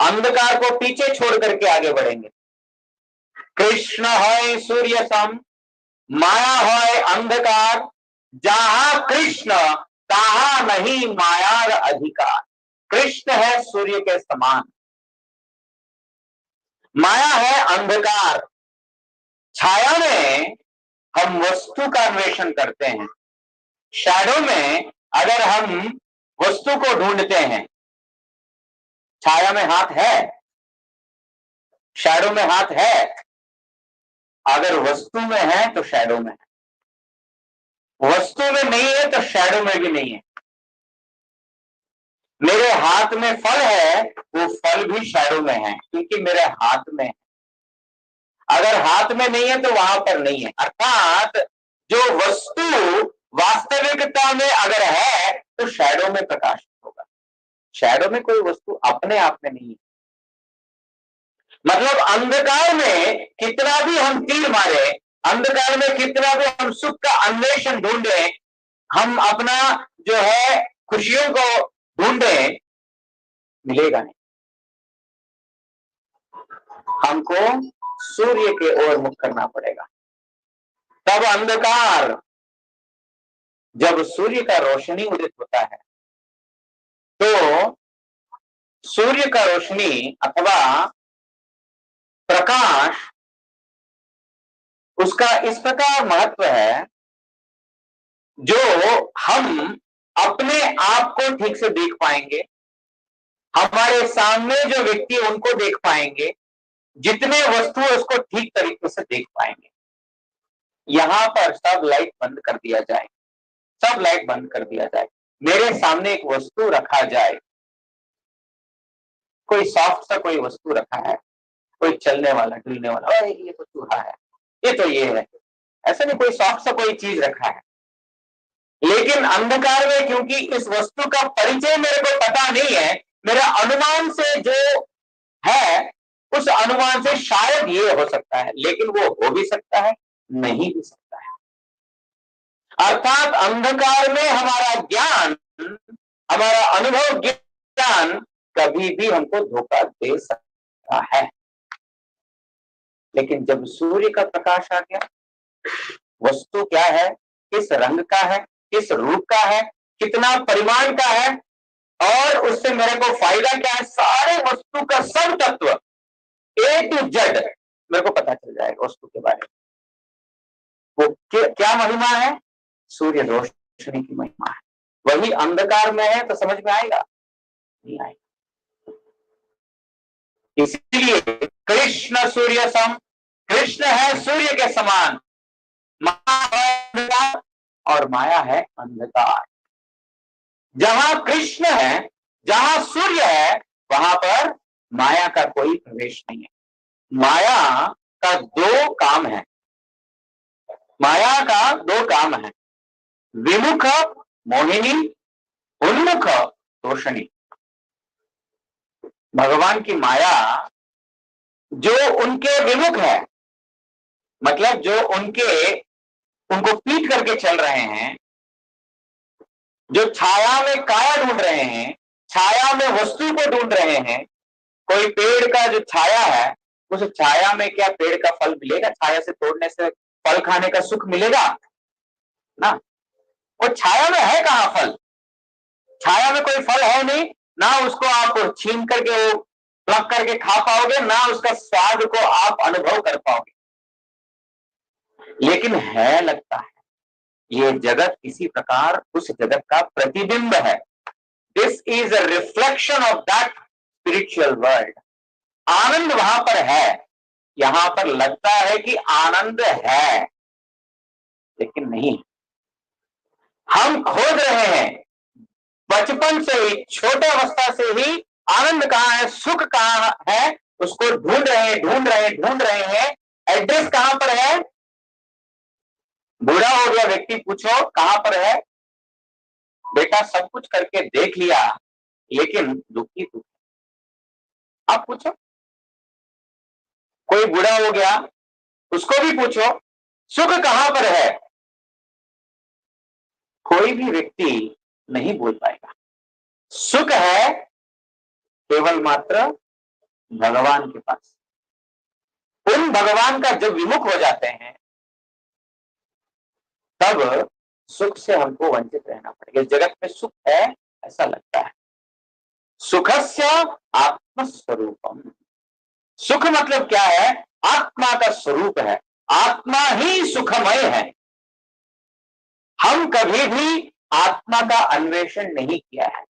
[SPEAKER 1] अंधकार को पीछे छोड़ करके आगे बढ़ेंगे। कृष्ण है सूर्य सम, माया है अंधकार, जहां कृष्ण तहां नहीं मायार अधिकार। कृष्ण है सूर्य के समान, माया है अंधकार, छाया में हम वस्तु का अन्वेषण करते हैं, शैडो में अगर हम वस्तु को ढूंढते हैं, छाया में हाथ है, शैडो में हाथ है, अगर वस्तु में है तो शैडो में है, वस्तु में नहीं है तो शैडो में भी नहीं है। मेरे हाथ में फल है, वो फल भी शैडो में है, क्योंकि मेरे हाथ में है। अगर हाथ में नहीं है तो वहां पर नहीं है। अर्थात जो वस्तु वास्तविकता में अगर है तो शैडो में प्रकाशित होगा। शैडो में कोई वस्तु अपने आप में नहीं है। मतलब अंधकार में कितना भी हम तीर मारे, अंधकार में कितना भी हम सुख का अन्वेषण ढूंढे, हम अपना जो है खुशियों को ढूंढे, मिलेगा नहीं। हमको सूर्य के ओर मुख करना पड़ेगा, तब अंधकार, जब सूर्य का रोशनी उदित होता है तो सूर्य का रोशनी अथवा प्रकाश, उसका इस प्रकार महत्व है जो हम अपने आप को ठीक से देख पाएंगे, हमारे सामने जो व्यक्ति उनको देख पाएंगे, जितने वस्तु है उसको ठीक तरीके से देख पाएंगे। यहां पर सब लाइट बंद कर दिया जाए, सब लाइट बंद कर दिया जाए, मेरे सामने एक वस्तु रखा जाए, कोई सॉफ्ट सा कोई वस्तु रखा है, कोई चलने वाला डुलने वाला, अरे ये तो चूहा है, ये तो ये है, ऐसा नहीं, कोई सॉफ्ट सा कोई चीज रखा है। लेकिन अंधकार में क्योंकि इस वस्तु का परिचय मेरे को पता नहीं है, मेरा अनुमान से जो है उस अनुमान से शायद ये हो सकता है, लेकिन वो हो भी सकता है, नहीं भी सकता है। अर्थात अंधकार में हमारा ज्ञान, हमारा अनुभव ज्ञान कभी भी हमको धोखा दे सकता है। लेकिन जब सूर्य का प्रकाश आ गया, वस्तु क्या है, किस रंग का है, किस रूप का है, कितना परिमाण का है, और उससे मेरे को फायदा क्या है, सारे वस्तु का सब तत्व A to Z मेरे को पता चल जाएगा वस्तु के बारे में। वो क्या महिमा है, सूर्य रोशनी की महिमा है। वही अंधकार में है तो समझ में आएगा, नहीं आएगा। इसलिए कृष्ण सूर्य सम, कृष्ण है सूर्य के समान, माया है अंधकार और माया है अंधकार। जहां कृष्ण है, जहां सूर्य है, वहां पर माया का कोई प्रवेश नहीं है। माया का दो काम है, माया का दो काम है, विमुख मोहिनी, उन्मुख तोषणी। भगवान की माया जो उनके विमुख है, मतलब जो उनको पीट करके चल रहे हैं, जो छाया में काया ढूंढ रहे हैं, छाया में वस्तु को ढूंढ रहे हैं। कोई पेड़ का जो छाया है, उस छाया में क्या पेड़ का फल मिलेगा? छाया से तोड़ने से फल खाने का सुख मिलेगा ना? वो छाया में है कहां फल? छाया में कोई फल है नहीं, ना उसको आप छीन करके वो प्लग करके खा पाओगे, ना उसका स्वाद को आप अनुभव कर पाओगे। लेकिन है लगता है ये जगत किसी प्रकार उस जगत का प्रतिबिंब है। This is a reflection of that spiritual world. आनंद वहां पर है, यहां पर लगता है कि आनंद है, लेकिन नहीं। हम खोज रहे हैं बचपन से ही, छोटे अवस्था से ही, आनंद कहां है, सुख कहां है, उसको ढूंढ रहे हैं। एड्रेस कहां पर है? बूढ़ा हो गया व्यक्ति पूछो कहां पर है, बेटा सब कुछ करके देख लिया लेकिन दुखी दुखी। आप पूछो, कोई बूढ़ा हो गया उसको भी पूछो सुख कहां पर है, कोई भी व्यक्ति नहीं बोल पाएगा। सुख है केवल मात्र भगवान के पास। उन भगवान का जब विमुख हो जाते हैं तब सुख से हमको वंचित रहना पड़ेगा। जगत में सुख है ऐसा लगता है। सुखस्य आत्मस्वरूपम। सुख मतलब क्या है? आत्मा का स्वरूप है, आत्मा ही सुखमय है। हम कभी भी आत्मा का अन्वेषण नहीं किया है,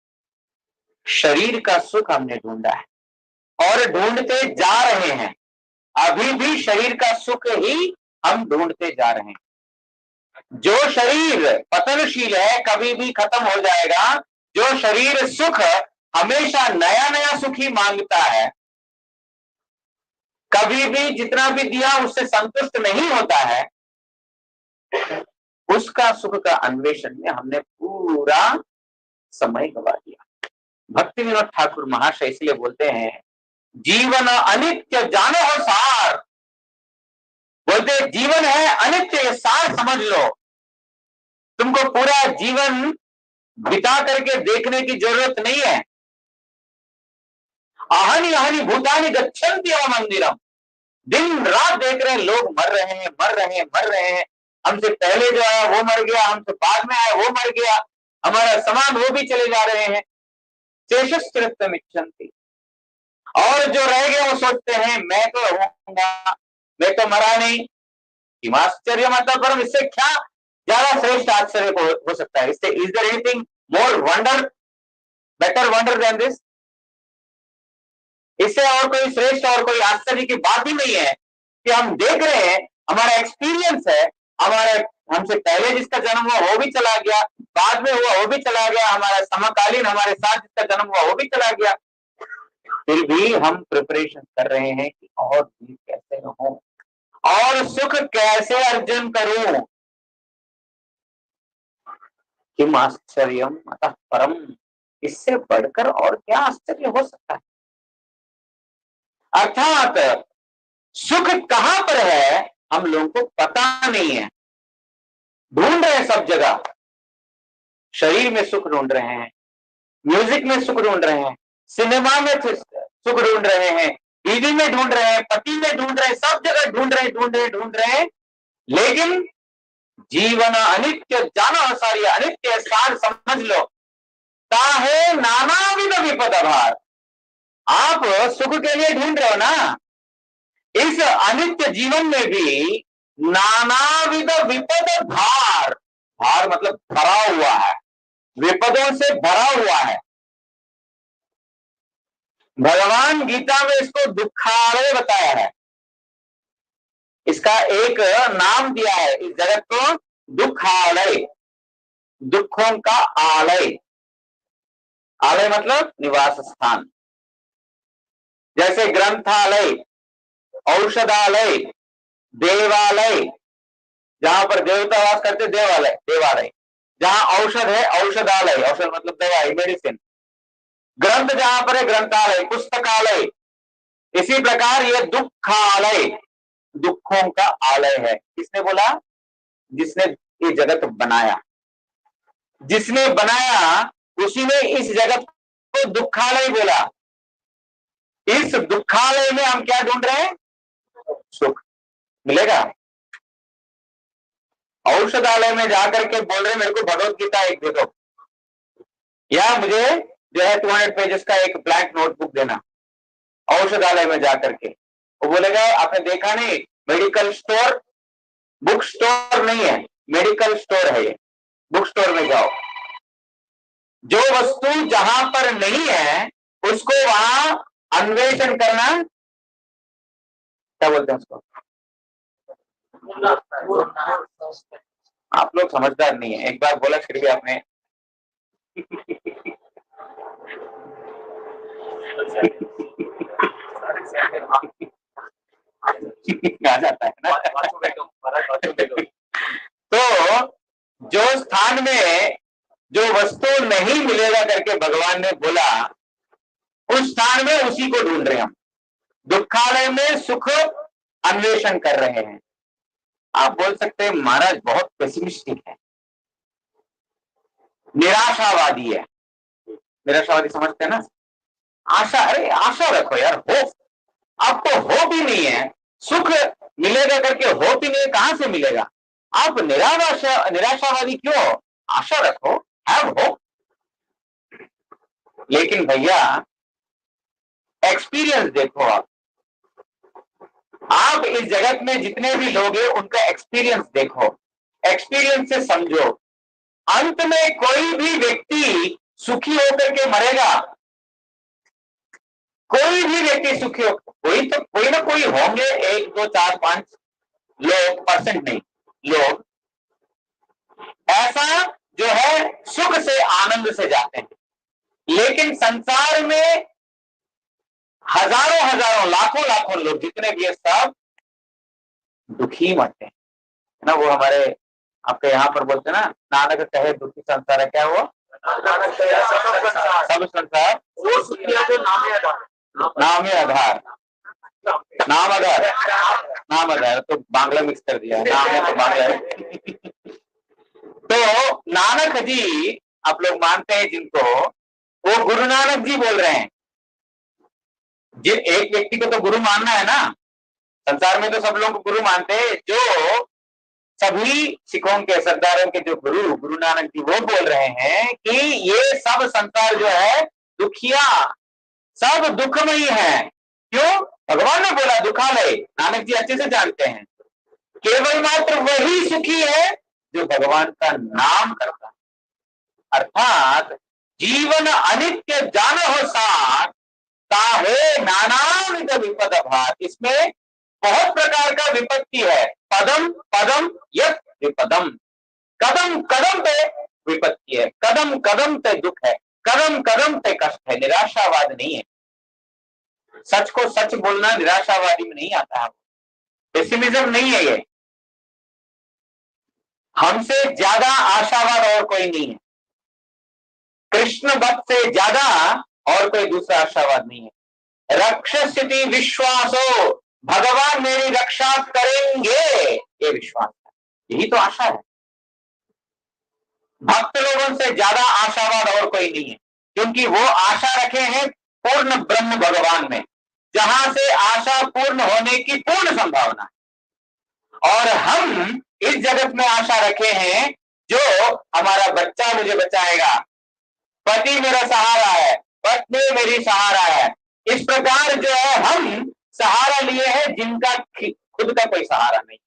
[SPEAKER 1] शरीर का सुख हमने ढूंढा है और ढूंढते जा रहे हैं। अभी भी शरीर का सुख ही हम ढूंढते जा रहे हैं। जो शरीर पतनशील है, कभी भी खत्म हो जाएगा। जो शरीर सुख हमेशा नया नया सुख ही मांगता है, कभी भी जितना भी दिया उससे संतुष्ट नहीं होता है, उसका सुख का अन्वेषण में हमने पूरा समय गवा दिया। भक्ति विनोद ठाकुर महाशय इसलिए बोलते हैं, जीवन अनित्य जानो हो सार। बोलते जीवन है अनित्य, सार समझ लो। तुमको पूरा जीवन बिता करके देखने की जरूरत नहीं है। आहनि आहनि भूतानि गच्छन्ति एवं मंदिरम। दिन रात देख रहे हैं लोग मर रहे हैं, मर रहे हैं, मर रहे हैं। हमसे पहले जो आया वो मर गया, हमसे बाद में आया वो मर गया, हमारा समान वो भी चले जा रहे हैं। शेषस्कृत्यम इच्छन्ति। और जो रह गए वो सोचते हैं मैं तो रहूंगा, मैं तो मरा नहीं। हिमाश्चर्य मतलब परम, इससे क्या ज्यादा श्रेष्ठ आश्चर्य हो सकता है? इससे is there anything more wonder, better wonder than this? इससे और कोई श्रेष्ठ और कोई आश्चर्य की बात ही नहीं है कि हम देख रहे हैं, हमारा एक्सपीरियंस है, हमारे हमसे पहले जिसका जन्म हुआ वो भी चला गया, बाद में हुआ वो भी चला गया, हमारा समकालीन हमारे साथ जिसका जन्म हुआ वो भी चला गया, फिर भी हम प्रिपरेशन कर रहे हैं कि और भी कैसे रहूं और सुख कैसे अर्जन करूं। किम आश्चर्यम अतः परम, इससे बढ़कर और क्या आश्चर्य हो सकता है। अर्थात सुख कहां पर है हम लोगों को पता नहीं है, ढूंढ रहे हैं सब जगह, शरीर में सुख ढूंढ रहे हैं, म्यूजिक में सुख ढूंढ रहे हैं, सिनेमा में सुख ढूंढ रहे हैं, बीवी में ढूंढ रहे हैं, पति में ढूंढ रहे हैं, सब जगह ढूंढ रहे हैं, लेकिन जीवन अनित्य जाना सारी अनित्य सार समझ लो, ताहे नानाविध विपद भार। आप सुख के लिए ढूंढ रहे हो ना, इस अनित्य जीवन में भी नानाविध विपद भार, भार मतलब भरा हुआ है, विपदों से भरा हुआ है। भगवान गीता में इसको दुखालय बताया है, इसका एक नाम दिया है इस जगत को, दुखालय, दुखों का आलय, आलय मतलब निवास स्थान, जैसे ग्रंथालय, औषधालय, देवालय, जहां पर देवता वास करते देवालय, देवालय, जहां औषध है औषधालय, औषध मतलब दवाई मेडिसिन, ग्रंथ जहां पर है ग्रंथालय, पुस्तकालय। इसी प्रकार यह दुखालय, दुखों का आलय है। किसने बोला? जिसने ये जगत बनाया, जिसने बनाया उसी ने इस जगत को दुखालय बोला। इस दुखालय में हम क्या ढूंढ रहे हैं? सुख मिलेगा। औषधालय में जाकर के बोल रहे मेरे को भगवत गीता एक दे दो, या मुझे जो है 200 पेजेस का एक ब्लैंक नोटबुक देना। औषधालय में जाकर के वो बोलेगा आपने देखा नहीं, मेडिकल स्टोर, बुक स्टोर नहीं है, मेडिकल स्टोर है ये, बुक स्टोर में जाओ। जो वस्तु जहां पर नहीं है उसको वहां अन्वेषण करना, क्या बोलते हैं उसको? आप लोग समझदार नहीं है, एक बार बोला फिर भी आपने आ जाता है ना। तो जो स्थान में जो वस्तु नहीं मिलेगा करके भगवान ने बोला, उस स्थान में उसी को ढूंढ रहे हैं हम। दुखालय में सुख अन्वेषण कर रहे हैं। आप बोल सकते हैं महाराज बहुत पेसिमिस्टिक है, निराशावादी है। निराशावादी समझते हैं ना? आशा, अरे आशा रखो यार, होप। आपको होप ही नहीं है, सुख मिलेगा करके होप ही नहीं, कहां से मिलेगा? आप निराशावादी क्यों? आशा रखो, हैव होप। लेकिन भैया एक्सपीरियंस देखो, आप इस जगत में जितने भी लोग हैं उनका एक्सपीरियंस देखो, एक्सपीरियंस से समझो। अंत में कोई भी व्यक्ति सुखी होकर के मरेगा, कोई भी व्यक्ति सुखी हो, कोई ना कोई होंगे, 1 2 4 5 लोग, परसेंट नहीं, लोग ऐसा जो है सुख से आनंद से जाते हैं। लेकिन संसार में हजारों हजारों लाखों लाखों लोग जितने भी है सब दुखी मरते हैं ना। वो हमारे आपके यहाँ पर बोलते हैं ना, नानक कहे दुखी संसार है, क्या हुआ? सब संसार वो सुखिया जो नाम है आधार, नाम आधार तो बांग्ला मिक्स कर दिया, नाम है तो बांग्ला है। तो नानक जी आप लोग मानते हैं जिनको, वो गुरु नानक जी बोल रहे हैं। जिन एक व्यक्ति को तो गुरु मानना है ना, संसार में तो सब लोग गुरु मानते हैं। जो सभी सिखों के सरदारों के जो गुरु नानक जी वो बोल रहे हैं कि ये सब संसार जो है दुखिया, सब दुखमयी है। क्यों? भगवान ने बोला दुखालय, नानक जी अच्छे से जानते हैं। केवल मात्र वही सुखी है जो भगवान का नाम करता है। अर्थात जीवन अनित्य जान हो सार, ताहे नानाविध विपद भात, इसमें बहुत प्रकार का विपत्ति है। पदम पदम यत विपदम, कदम कदम पे विपत्ति है, कदम कदम पे दुख है, कदम कदम पे कष्ट है। निराशावाद नहीं है, सच को सच बोलना निराशावादी में नहीं आता है, पेसिमिज्म नहीं है ये। हमसे ज्यादा आशावाद और कोई नहीं है, कृष्ण भक्त से ज्यादा और कोई दूसरा आशावाद नहीं है। रक्षस्यति विश्वासो, भगवान मेरी रक्षा करेंगे, ये विश्वास है, यही तो आशा है। भक्त लोगों से ज्यादा आशावाद और कोई नहीं है, क्योंकि वो आशा रखे हैं पूर्ण ब्रह्म भगवान में, जहां से आशा पूर्ण होने की पूर्ण संभावना है। और हम इस जगत में आशा रखे हैं जो हमारा बच्चा मुझे बचाएगा, पति मेरा सहारा है, पत्नी मेरी सहारा है। इस प्रकार जो है हम सहारा लिए हैं जिनका खुद का कोई सहारा नहीं।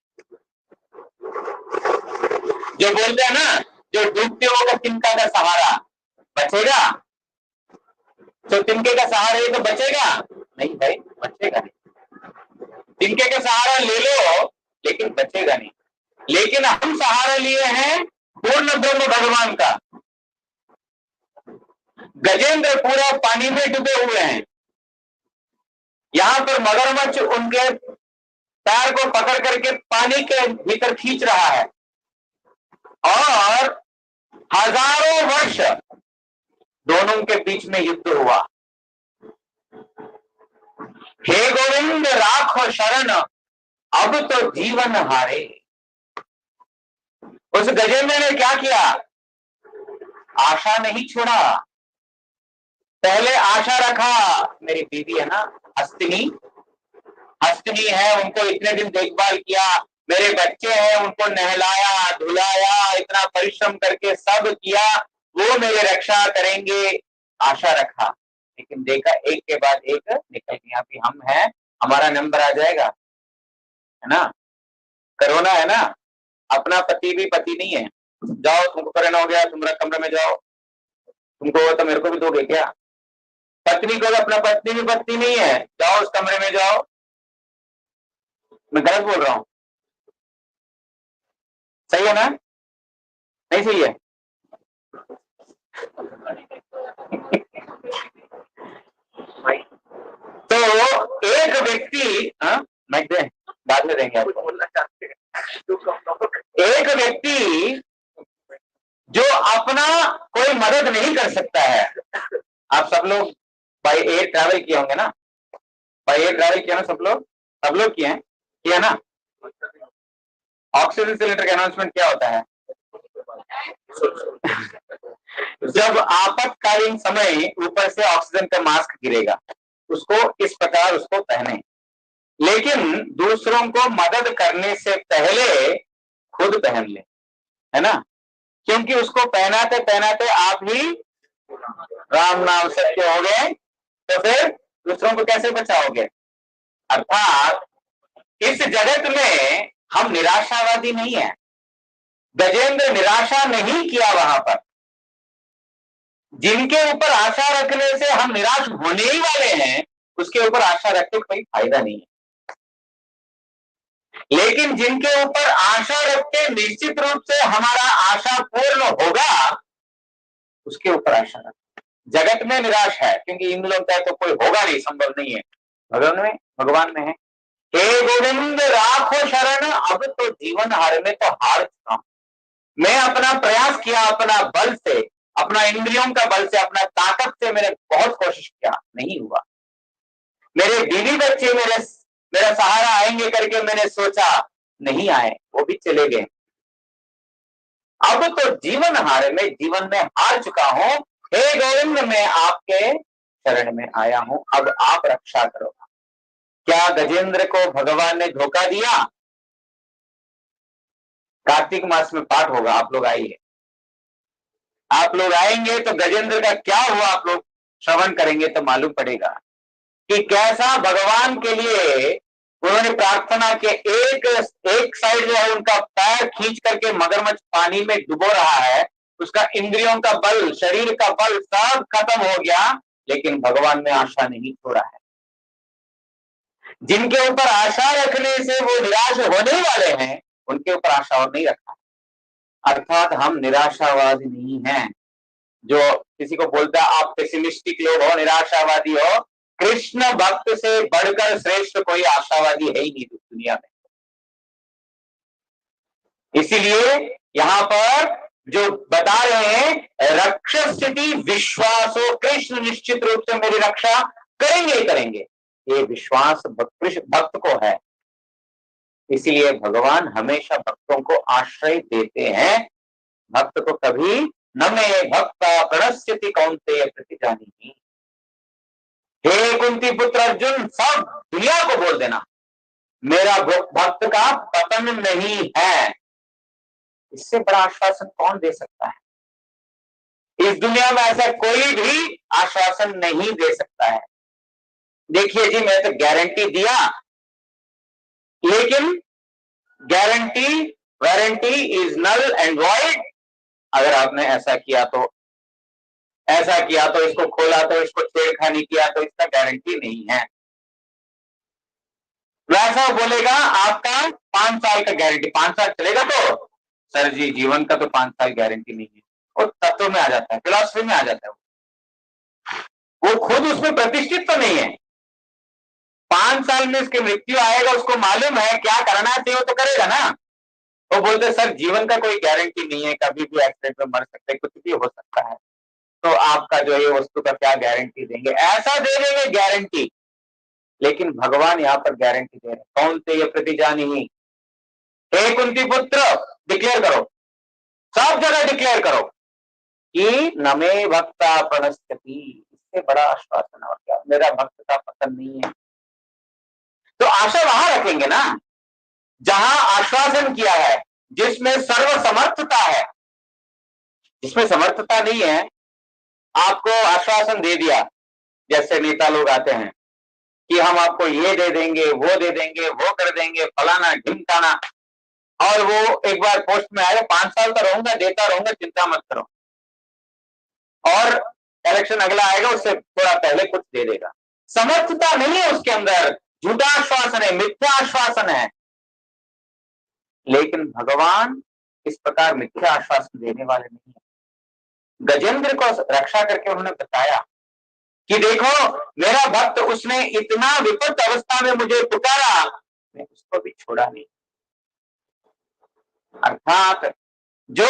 [SPEAKER 1] जो बोलते हैं ना, जो डूबते होगा तिनका का सहारा बचेगा, तो तिनके का सहारा ये तो बचेगा नहीं भाई, बचेगा नहीं। तिनके का सहारा ले लो लेकिन बचेगा नहीं। लेकिन हम सहारा लिए हैं पूर्ण ब्रह्म भगवान का। गजेंद्र पूरा पानी में डूबे हुए हैं, यहां पर मगरमच्छ उनके पैर को पकड़ करके पानी के भीतर खींच रहा है, और हजारों वर्ष दोनों के बीच में युद्ध हुआ। हे गोविंद राखो शरण, अब तो जीवन हारे। उस गजेंद्र ने क्या किया? आशा नहीं छोड़ा। पहले आशा रखा, मेरी बीवी है ना हस्तिनी, हस्तिनी है, उनको इतने दिन देखभाल किया, मेरे बच्चे हैं उनको नहलाया धुलाया, इतना परिश्रम करके सब किया, वो मेरे रक्षा करेंगे, आशा रखा। लेकिन देखा एक के बाद एक निकल गया, कि हम हैं, हमारा नंबर आ जाएगा, है ना। कोरोना है ना, अपना पति भी पति नहीं है, जाओ तुमको कोरोना हो गया, तुम्हारा कमरे में जाओ, तुमको तो मेरे को भी दोगे क्या। पत्नी को तो अपना पत्नी भी पत्नी नहीं है, जाओ उस कमरे में जाओ। मैं गलत बोल रहा हूं? सही है ना? नहीं सही है? तो एक व्यक्ति, मैं बाद में देंगे आपको, बोलना चाहते हैं। एक व्यक्ति जो अपना कोई मदद नहीं कर सकता है, आप सब लोग बाय एयर ट्रैवल किए होंगे ना, बाय एयर ट्रैवल किया ना सब लोग किए हैं, किया ना। ऑक्सीजन सिलेंडर का अनाउंसमेंट क्या होता है? जब आपातकालीन समय ऊपर से ऑक्सीजन का मास्क गिरेगा, उसको इस प्रकार उसको पहने। लेकिन दूसरों को मदद करने से पहले खुद पहन ले, है ना, क्योंकि उसको पहनाते पहनाते आप ही राम नाम सत्य हो गए, तो फिर दूसरों को कैसे बचाओगे। अर्थात इस जगत में हम निराशावादी नहीं है। गजेंद्र निराशा नहीं किया वहां पर। जिनके ऊपर आशा रखने से हम निराश होने ही वाले हैं, उसके ऊपर आशा रख के कोई फायदा नहीं है। लेकिन जिनके ऊपर आशा रख के निश्चित रूप से हमारा आशा पूर्ण होगा, उसके ऊपर आशा रख। जगत में निराश है क्योंकि इन लोगों का तो कोई होगा नहीं, संभव नहीं है, भगवान में है। हे गोविंद राखो शरण, अब तो जीवन हार में तो हार चुका हूं। मैं अपना प्रयास किया, अपना बल से, अपना इंद्रियों का बल से, अपना ताकत से मैंने बहुत कोशिश किया, नहीं हुआ। मेरे बीवी बच्चे मेरा सहारा आएंगे करके मैंने सोचा, नहीं आए, वो भी चले गए। अब तो जीवन हार में, जीवन में हार चुका हूं। हे गोविंद, मैं आपके शरण में आया हूं, अब आप रक्षा करो। क्या गजेंद्र को भगवान ने धोखा दिया? कार्तिक मास में पाठ होगा, आप लोग आइए, आप लोग आएंगे तो गजेंद्र का क्या हुआ आप लोग श्रवण करेंगे तो मालूम पड़ेगा कि कैसा भगवान के लिए उन्होंने प्रार्थना के एक साइड जो है उनका पैर खींच करके मगरमच्छ पानी में डुबो रहा है, उसका इंद्रियों का बल, शरीर का बल सब खत्म हो गया, लेकिन भगवान ने आशा नहीं छोड़ा है। जिनके ऊपर आशा रखने से वो निराश होने वाले हैं, उनके ऊपर आशा और नहीं रखा। अर्थात हम निराशावादी नहीं हैं। जो किसी को बोलता है आप पेसिमिस्टिक लोग हो, निराशावादी हो, कृष्ण भक्त से बढ़कर श्रेष्ठ कोई आशावादी है ही नहीं दुनिया में। इसीलिए यहां पर जो बता रहे हैं, रक्षस्थिति विश्वासो, कृष्ण निश्चित रूप से मेरी रक्षा करेंगे ही करेंगे, ये विश्वास भक्त को है। इसीलिए भगवान हमेशा भक्तों को आश्रय देते हैं। भक्त को कभी न में भक्ता प्रणश्यति कौन्तेय प्रतिजानीहि। हे कुंती पुत्र अर्जुन, सब दुनिया को बोल देना मेरा भक्त का पतन नहीं है। इससे बड़ा आश्वासन कौन दे सकता है? इस दुनिया में ऐसा कोई भी आश्वासन नहीं दे सकता है। देखिए जी, मैं तो गारंटी दिया, लेकिन guarantee warranty is null and void. अगर आपने ऐसा किया तो इसको खोला तो, इसको छेड़खानी किया तो इसका गारंटी नहीं है। वैसा बोलेगा आपका 5 साल का गारंटी, 5 साल चलेगा तो सर जी जीवन का तो 5 साल गारंटी नहीं है। वो तत्व में आ जाता है, फिलॉसफी में आ जाता है। वो खुद उसमें प्रतिष्ठित तो नहीं है। 5 साल में उसकी मृत्यु आएगा, उसको मालूम है क्या करना है तो करेगा ना। वो बोलते सर जीवन का कोई गारंटी नहीं है, कभी भी एक्सीडेंट में मर सकते, कुछ भी हो सकता है, तो आपका जो ये वस्तु का क्या गारंटी देंगे? ऐसा दे देंगे गारंटी। लेकिन भगवान यहाँ पर गारंटी दे रहे, कौन्तेय प्रतिजानीहि। हे कुंती पुत्र, डिक्लेयर करो, सब जगह डिक्लेयर करो कि न मे भक्ता प्रणश्यति। इससे बड़ा आश्वासन और क्या? मेरा भक्त का पतन नहीं है। तो आशा वहां रखेंगे ना जहां आश्वासन किया है, जिसमें सर्वसमर्थता है। जिसमें समर्थता नहीं है, आपको आश्वासन दे दिया, जैसे नेता लोग आते हैं कि हम आपको ये दे देंगे, वो दे देंगे, वो कर देंगे, फलाना ढिमकाना, और वो एक बार पोस्ट में आएगा, 5 साल तो रहूंगा, देता रहूंगा, चिंता मत करो, और इलेक्शन अगला आएगा, उससे थोड़ा पहले कुछ दे देगा। समर्थता नहीं है उसके अंदर, झूठा आश्वासन है, मिथ्या आश्वासन है। लेकिन भगवान इस प्रकार मिथ्या आश्वासन देने वाले नहीं है। गजेंद्र को रक्षा करके उन्होंने बताया कि देखो मेरा भक्त, उसने इतना विपत्त अवस्था में मुझे पुकारा, मैं उसको भी छोड़ा नहीं। अर्थात जो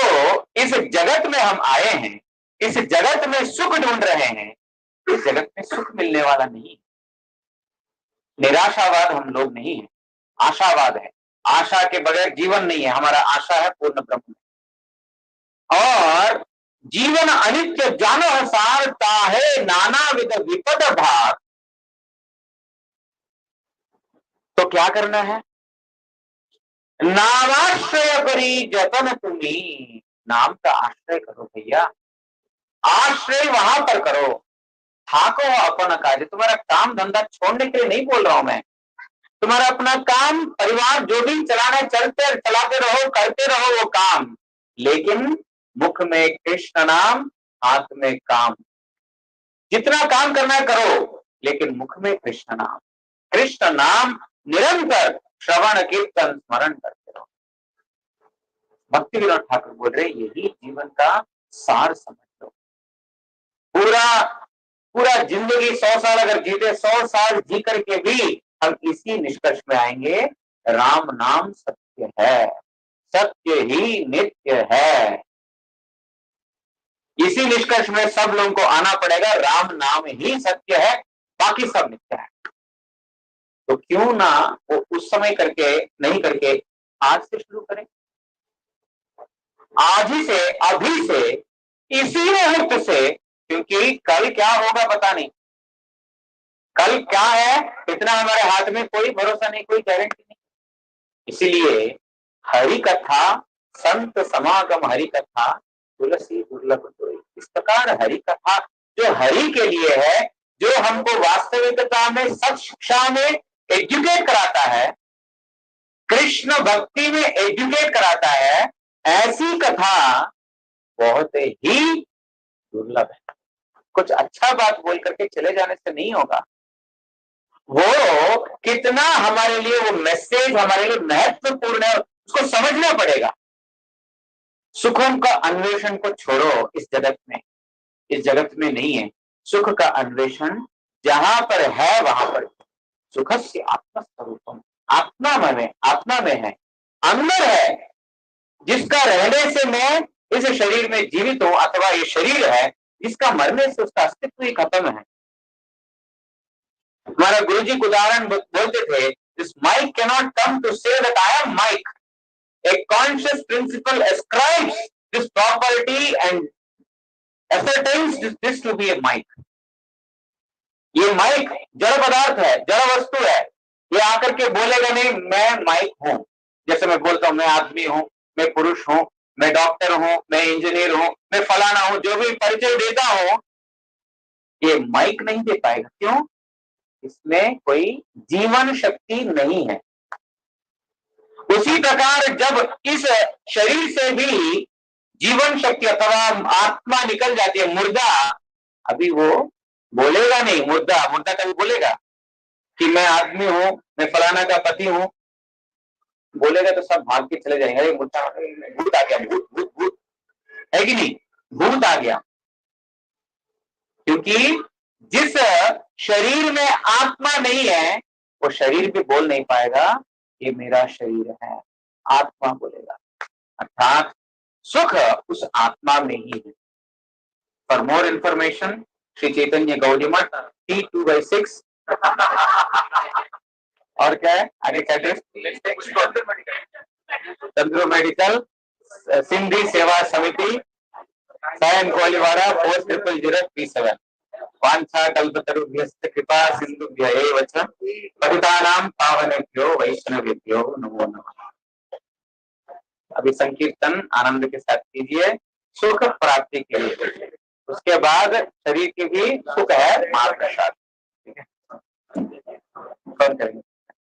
[SPEAKER 1] इस जगत में हम आए हैं, इस जगत में सुख ढूंढ रहे हैं, इस जगत में सुख मिलने वाला नहीं। निराशावाद हम लोग नहीं है, आशावाद है। आशा के बगैर जीवन नहीं है। हमारा आशा है पूर्ण ब्रह्म। और जीवन अनित्य जानो सार ताहे नाना विध विपद भाग। तो क्या करना है? नामाश्रय करी जतन तुम्ही। नाम का आश्रय करो भैया, आश्रय वहां पर करो। थाको अपन कार्य, तुम्हारा काम धंधा छोड़ने के लिए नहीं बोल रहा हूं मैं। तुम्हारा अपना काम, परिवार जो भी चलाना है, चलाते रहो, करते रहो वो काम, लेकिन मुख में कृष्ण नाम, हाथ में काम। जितना काम करना है करो, लेकिन मुख में कृष्ण नाम, कृष्ण नाम निरंतर श्रवण कीर्तन स्मरण करते रहो। भक्ति विनोद ठाकुर बोल रहे यही जीवन का सार समझ लो। पूरा जिंदगी 100 साल अगर जीते, 100 साल जी करके भी हम इसी निष्कर्ष में आएंगे, राम नाम सत्य है, सत्य ही नित्य है। इसी निष्कर्ष में सब लोगों को आना पड़ेगा, राम नाम ही सत्य है, बाकी सब मिथ्या है। तो क्यों ना वो उस समय करके नहीं करके आज से शुरू करें, आज ही से, अभी से, इसी मुहूर्त से। क्योंकि कल क्या होगा पता नहीं, कल क्या है इतना हमारे हाथ में कोई भरोसा नहीं, कोई गारंटी नहीं। इसीलिए हरि कथा, संत समागम हरि कथा, तुलसी दुर्लभ सोई। इस प्रकार हरि कथा जो हरि के लिए है, जो हमको वास्तविकता में सत शिक्षा में एजुकेट कराता है, कृष्ण भक्ति में एजुकेट कराता है, ऐसी कथा बहुत ही दुर्लभ है। कुछ अच्छा बात बोल करके चले जाने से नहीं होगा। वो कितना हमारे लिए वो मैसेज हमारे लिए महत्वपूर्ण है उसको समझना पड़ेगा। सुखों का अन्वेषण को छोड़ो इस जगत में, इस जगत में नहीं है। सुख का अन्वेषण जहां पर है वहां पर। सुखस्य आत्मस्वरूपम, आत्मा में है, अंदर है, जिसका रहने से मैं इस शरीर में जीवित हूं, अथवा ये शरीर है जिसका मरने से उसका अस्तित्व ही खत्म है। हमारा गुरु जी को उदाहरण बोलते थे, this mic cannot come to say that I am mic, a conscious principle ascribes this property and ascertains this to be a mic। ये माइक जड़ पदार्थ है, जड़ वस्तु है, ये आकर के बोलेगा नहीं मैं माइक हूं। जैसे मैं बोलता हूं मैं आदमी हूं, मैं पुरुष हूं, मैं डॉक्टर हूं, मैं इंजीनियर हूं, मैं फलाना हूं, जो भी परिचय देता हूं, ये माइक नहीं दे पाएगा। क्यों? इसमें कोई जीवन शक्ति नहीं है। उसी प्रकार जब इस शरीर से भी जीवन शक्ति अथवा आत्मा निकल जाती है, मुर्दा, अभी वो बोलेगा नहीं। मुर्दा कभी बोलेगा कि मैं आदमी हूं, मैं फलाना का पति हूं? बोलेगा तो सब भाग के चले जाएंगे, मुर्दा भूत आ गया, भूत भूत भूत, है कि नहीं? भूत आ गया। क्योंकि जिस शरीर में आत्मा नहीं है वो शरीर भी बोल नहीं पाएगा ये मेरा शरीर है, आत्मा बोलेगा। अर्थात सुख उस आत्मा में ही है। For more information Shri Chaitanya गौड़ी मठ T2/6 और क्या है आगे चंद्रो मेडिकल सिंधी सेवा समिति सायन कोलीवाड़ा 400037 वांछा कल्पतरुभ्यश्च कृपा सिंधुभ्य एव च पतितानां पावनेभ्यो वैष्णवेभ्यो नमो नमः। अभी संकीर्तन आनंद के साथ कीजिए सुख प्राप्ति के लिए। उसके बाद शरीर की भी सुख है महाप्रसाद। ठीक है, कौन करेंगे?